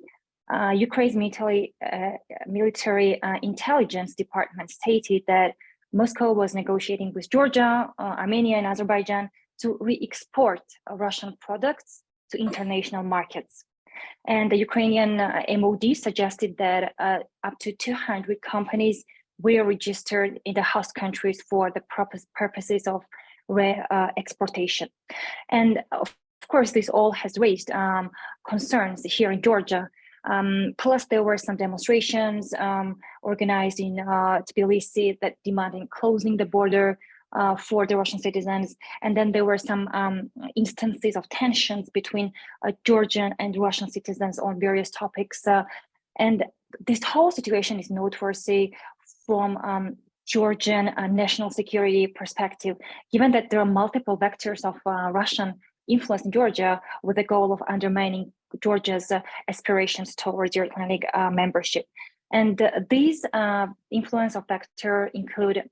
Ukraine's military intelligence department stated that Moscow was negotiating with Georgia, Armenia, and Azerbaijan to re-export Russian products to international markets. And the Ukrainian MOD suggested that up to 200 companies were registered in the host countries for the purposes of re-exportation. And of course, this all has raised concerns here in Georgia. Plus, there were some demonstrations organized in Tbilisi that demanding closing the border for the Russian citizens. And then there were some instances of tensions between Georgian and Russian citizens on various topics. And this whole situation is noteworthy from Georgian national security perspective, given that there are multiple vectors of Russian influence in Georgia with the goal of undermining Georgia's aspirations towards European membership. And these influence of vector include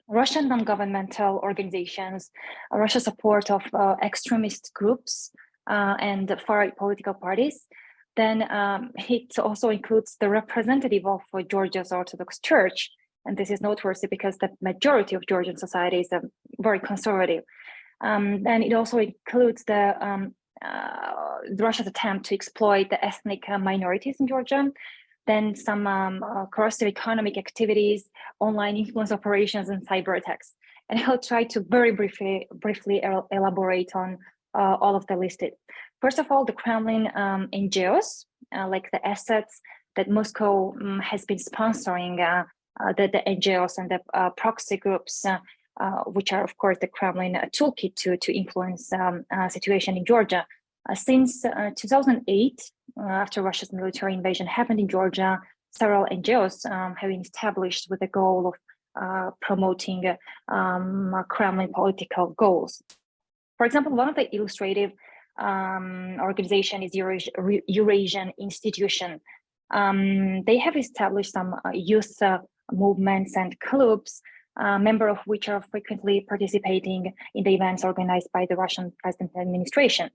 Russian non-governmental organizations, Russia's support of extremist groups and far-right political parties. Then it also includes the representative of Georgia's Orthodox Church. And this is noteworthy because the majority of Georgian society is very conservative. And it also includes Russia's attempt to exploit the ethnic minorities in Georgia, then some corrosive economic activities, online influence operations, and cyber attacks. And I'll try to very briefly elaborate on all of the listed. First of all, the Kremlin NGOs, like the assets that Moscow has been sponsoring, the NGOs and the proxy groups, which are, of course, the Kremlin toolkit to influence situation in Georgia. Since 2008, after Russia's military invasion happened in Georgia, several NGOs have been established with the goal of promoting Kremlin political goals. For example, one of the illustrative organization is Eurasian Institution. They have established some youth movements and clubs, member of which are frequently participating in the events organized by the Russian president administration.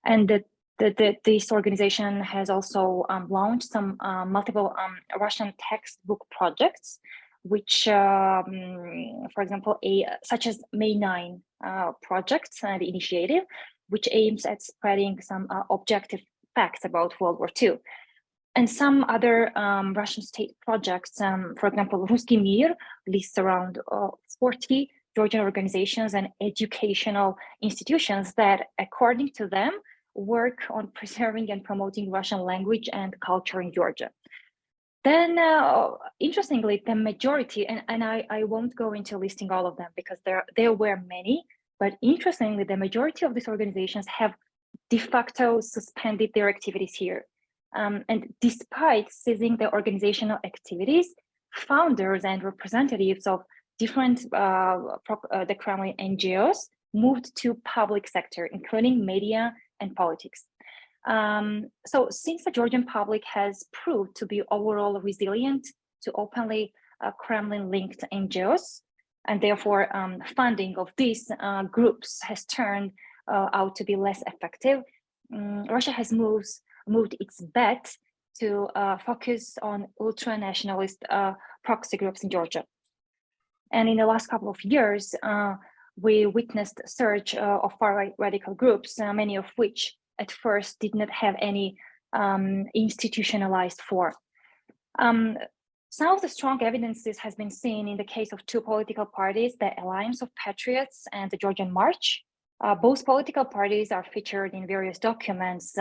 And this organization has also launched some multiple Russian textbook projects, which, for example, such as May 9 project and initiative, which aims at spreading some objective facts about World War II. And some other Russian state projects, for example, Ruski Mir lists around 40 Georgian organizations and educational institutions that, according to them, work on preserving and promoting Russian language and culture in Georgia. Then, interestingly, the majority, and I won't go into listing all of them because there were many, but interestingly, the majority of these organizations have de facto suspended their activities here. And despite ceasing the organizational activities, founders and representatives of different the Kremlin NGOs moved to public sector, including media and politics. So since the Georgian public has proved to be overall resilient to openly Kremlin-linked NGOs, and therefore funding of these groups has turned out to be less effective, Russia has moved its bet to focus on ultra-nationalist proxy groups in Georgia. And in the last couple of years, we witnessed a surge of far-right radical groups, many of which at first did not have any institutionalized form. Some of the strong evidences has been seen in the case of two political parties, the Alliance of Patriots and the Georgian March. Both political parties are featured in various documents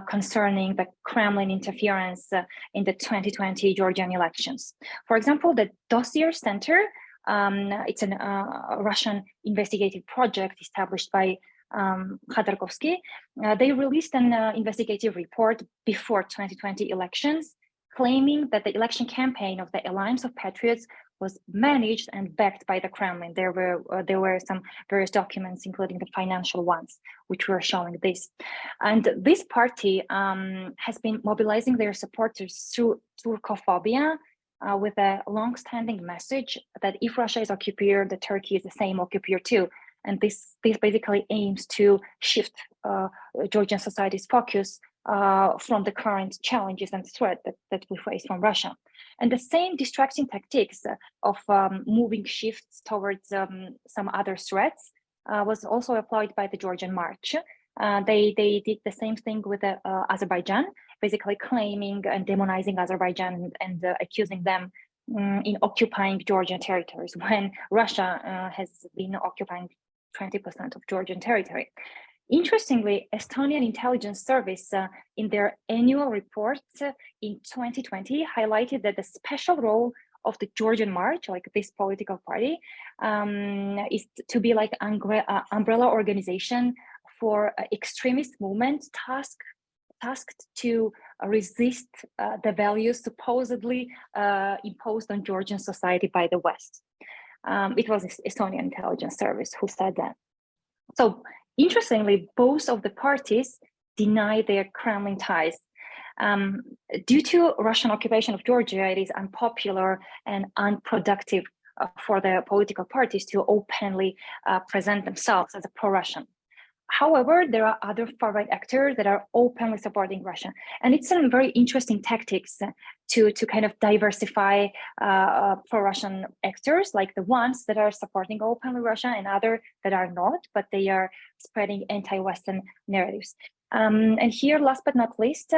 concerning the Kremlin interference in the 2020 Georgian elections. For example, the Dossier Center, it's a Russian investigative project established by Khodorkovsky. They released an investigative report before 2020 elections, claiming that the election campaign of the Alliance of Patriots was managed and backed by the Kremlin. There were some various documents, including the financial ones, which were showing this. And this party has been mobilizing their supporters through Turkophobia, with a long-standing message that if Russia is occupier, the Turkey is the same occupier too. And this basically aims to shift Georgian society's focus from the current challenges and threat that we face from Russia. And the same distracting tactics of moving shifts towards some other threats was also applied by the Georgian March. They did the same thing with Azerbaijan, basically claiming and demonizing Azerbaijan and accusing them in occupying Georgian territories when Russia has been occupying 20% of Georgian territory. Interestingly, Estonian intelligence service in their annual report in 2020 highlighted that the special role of the Georgian March, like this political party, is to be like umbrella organization for extremist movement tasked to resist the values supposedly imposed on Georgian society by the West. It was Estonian intelligence service who said that. So interestingly, both of the parties deny their Kremlin ties. Due to Russian occupation of Georgia, it is unpopular and unproductive for the political parties to openly present themselves as a pro-Russian. However, there are other far-right actors that are openly supporting Russia. And it's some very interesting tactics to kind of diversify pro-Russian actors, like the ones that are supporting openly Russia and other that are not, but they are spreading anti-Western narratives. And here, last but not least,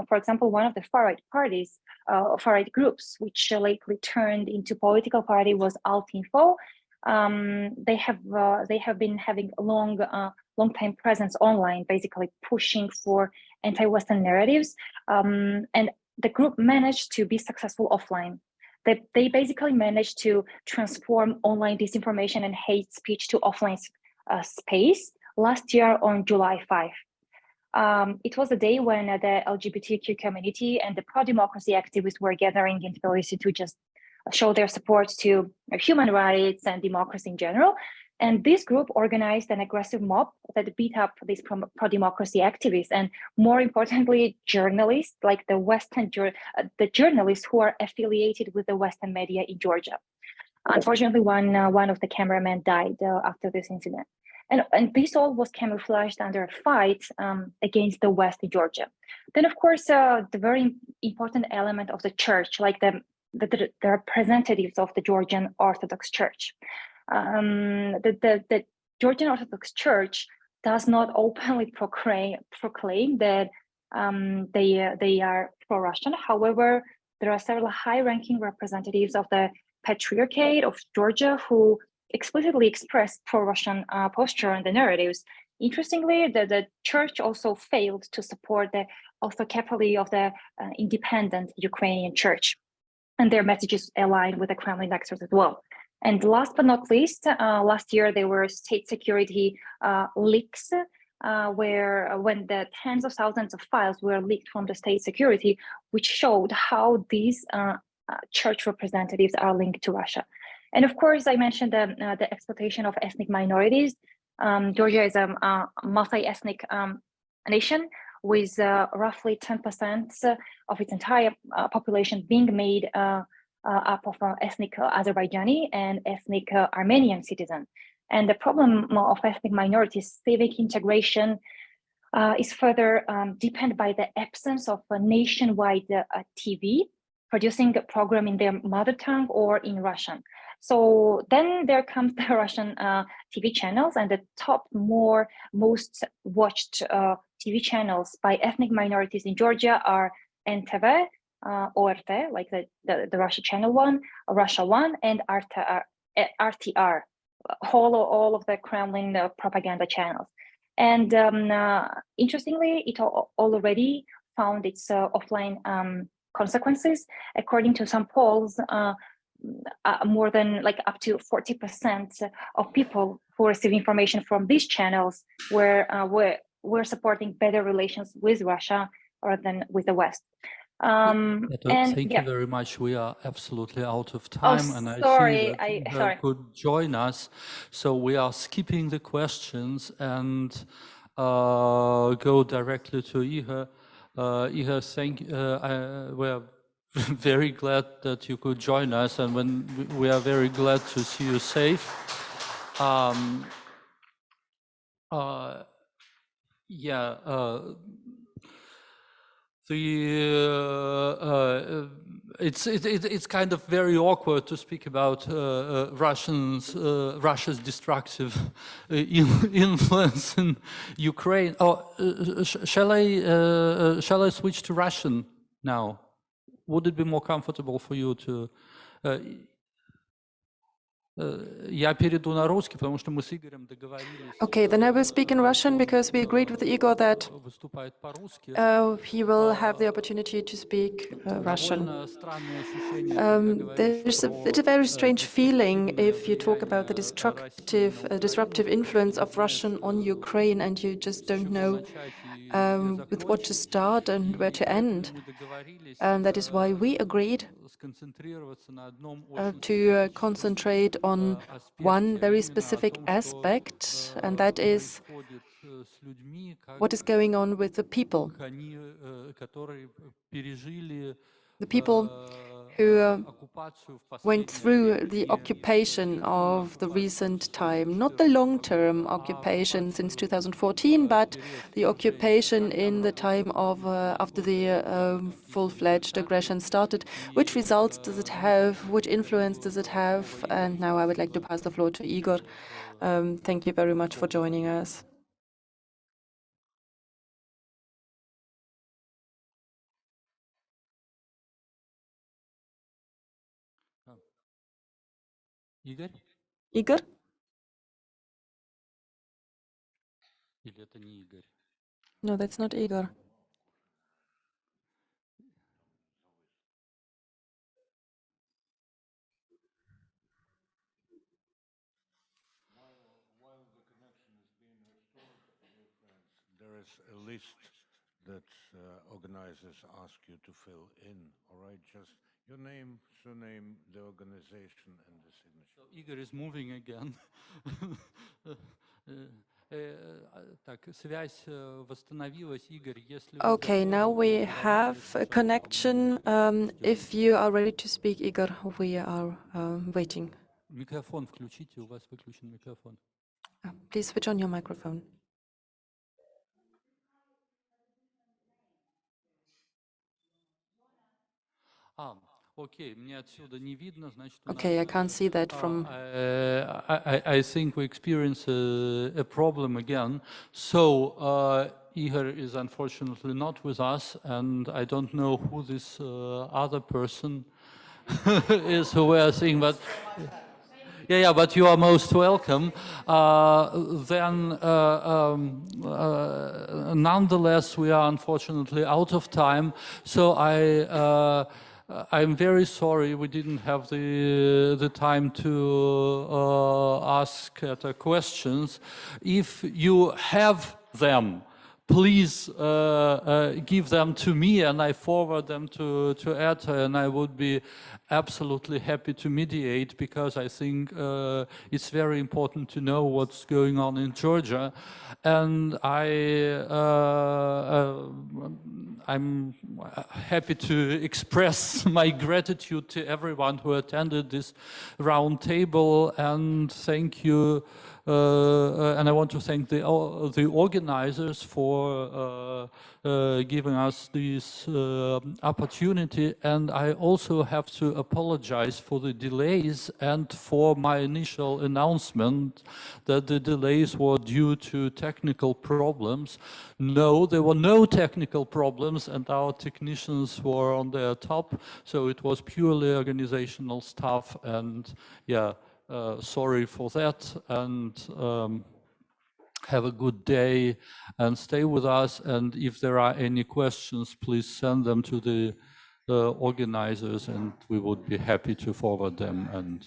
for example, one of the far-right parties, far-right groups, which lately turned into political party was Alt-Info. They have been having a long-time presence online, basically pushing for anti-Western narratives, and the group managed to be successful offline. They basically managed to transform online disinformation and hate speech to offline space last year on July 5. It was a day when the LGBTQ community and the pro-democracy activists were gathering in Tbilisi to just show their support to human rights and democracy in general. And this group organized an aggressive mob that beat up these pro-democracy activists and, more importantly, journalists, like the journalists who are affiliated with the Western media in Georgia. Unfortunately, one of the cameramen died after this incident. And this all was camouflaged under a fight against the West in Georgia. Then, of course, the very important element of the church, like the representatives of the Georgian Orthodox Church. The Georgian Orthodox Church does not openly proclaim that they are pro-Russian. However, there are several high-ranking representatives of the Patriarchate of Georgia who explicitly express pro-Russian posture and the narratives. Interestingly, the church also failed to support the autocephaly of the independent Ukrainian church, and their messages align with the Kremlin actors as well. And last but not least, last year there were state security leaks when the tens of thousands of files were leaked from the state security, which showed how these church representatives are linked to Russia. And of course, I mentioned the exploitation of ethnic minorities. Georgia is a multi-ethnic nation with roughly 10% of its entire population being made up of ethnic Azerbaijani and ethnic Armenian citizens. And the problem of ethnic minorities' civic integration is further deepened by the absence of a nationwide TV producing a program in their mother tongue or in Russian. So then there comes the Russian TV channels, and the top most watched TV channels by ethnic minorities in Georgia are NTV, ORT, like the Russia channel one, Russia One, and RTR, all of the Kremlin propaganda channels. And interestingly, it already found its offline consequences. According to some polls, more than up to 40% of people who receive information from these channels were supporting better relations with Russia rather than with the West. Thank you very much. We are absolutely out of time, and I see that Ihor could join us. So we are skipping the questions and go directly to Ihor. Ihor, we are very glad that you could join us, and we are very glad to see you safe. It's kind of very awkward to speak about Russia's destructive influence in Ukraine. Shall I switch to Russian now? Would it be more comfortable for you to? Я перейду на русский, потому что мы с Игорем договорились. Okay, then I will speak in Russian because we agreed with Igor that Выступает по-русски. he will have the opportunity to speak Russian. Довольно странное ощущение, когда It's говоришь a very strange feeling if you talk about the disruptive influence of Russian on Ukraine and you just don't know with what to start and where to end. And that is why we agreed to concentrate on one very specific aspect, and that is what is going on with the people. The people who went through the occupation of the recent time, not the long-term occupation since 2014, but the occupation in the time of after the full-fledged aggression started. Which results does it have? Which influence does it have? And now I would like to pass the floor to Igor. Thank you very much for joining us. Игорь? Igor? Или это не Игорь? No, that's not Igor. There is a list that organizers ask you to fill in, all right? Just your name, surname, the organization, and the signature. So Igor is moving again. Так, связь восстановилась, Игорь, если... Okay, now we have a connection. If you are ready to speak, Igor, we are waiting. Микрофон включите, у вас выключен микрофон. Please switch on your microphone. Okay, I can't see that from... I think we experience a problem again. So Ihor is unfortunately not with us, and I don't know who this other person is who we are seeing, but... Yeah, but you are most welcome. Nonetheless, we are unfortunately out of time, so I'm very sorry we didn't have the time to ask questions. If you have them, please give them to me and I forward them to Eteri, and I would be absolutely happy to mediate, because I think it's very important to know what's going on in Georgia. And I'm happy to express my gratitude to everyone who attended this roundtable, and thank you. And I want to thank the organizers for giving us this opportunity. And I also have to apologize for the delays and for my initial announcement that the delays were due to technical problems. No, there were no technical problems, and our technicians were on their top. So it was purely organizational stuff, and yeah. Sorry for that, and have a good day and stay with us. And if there are any questions, please send them to the organizers, and we would be happy to forward them. And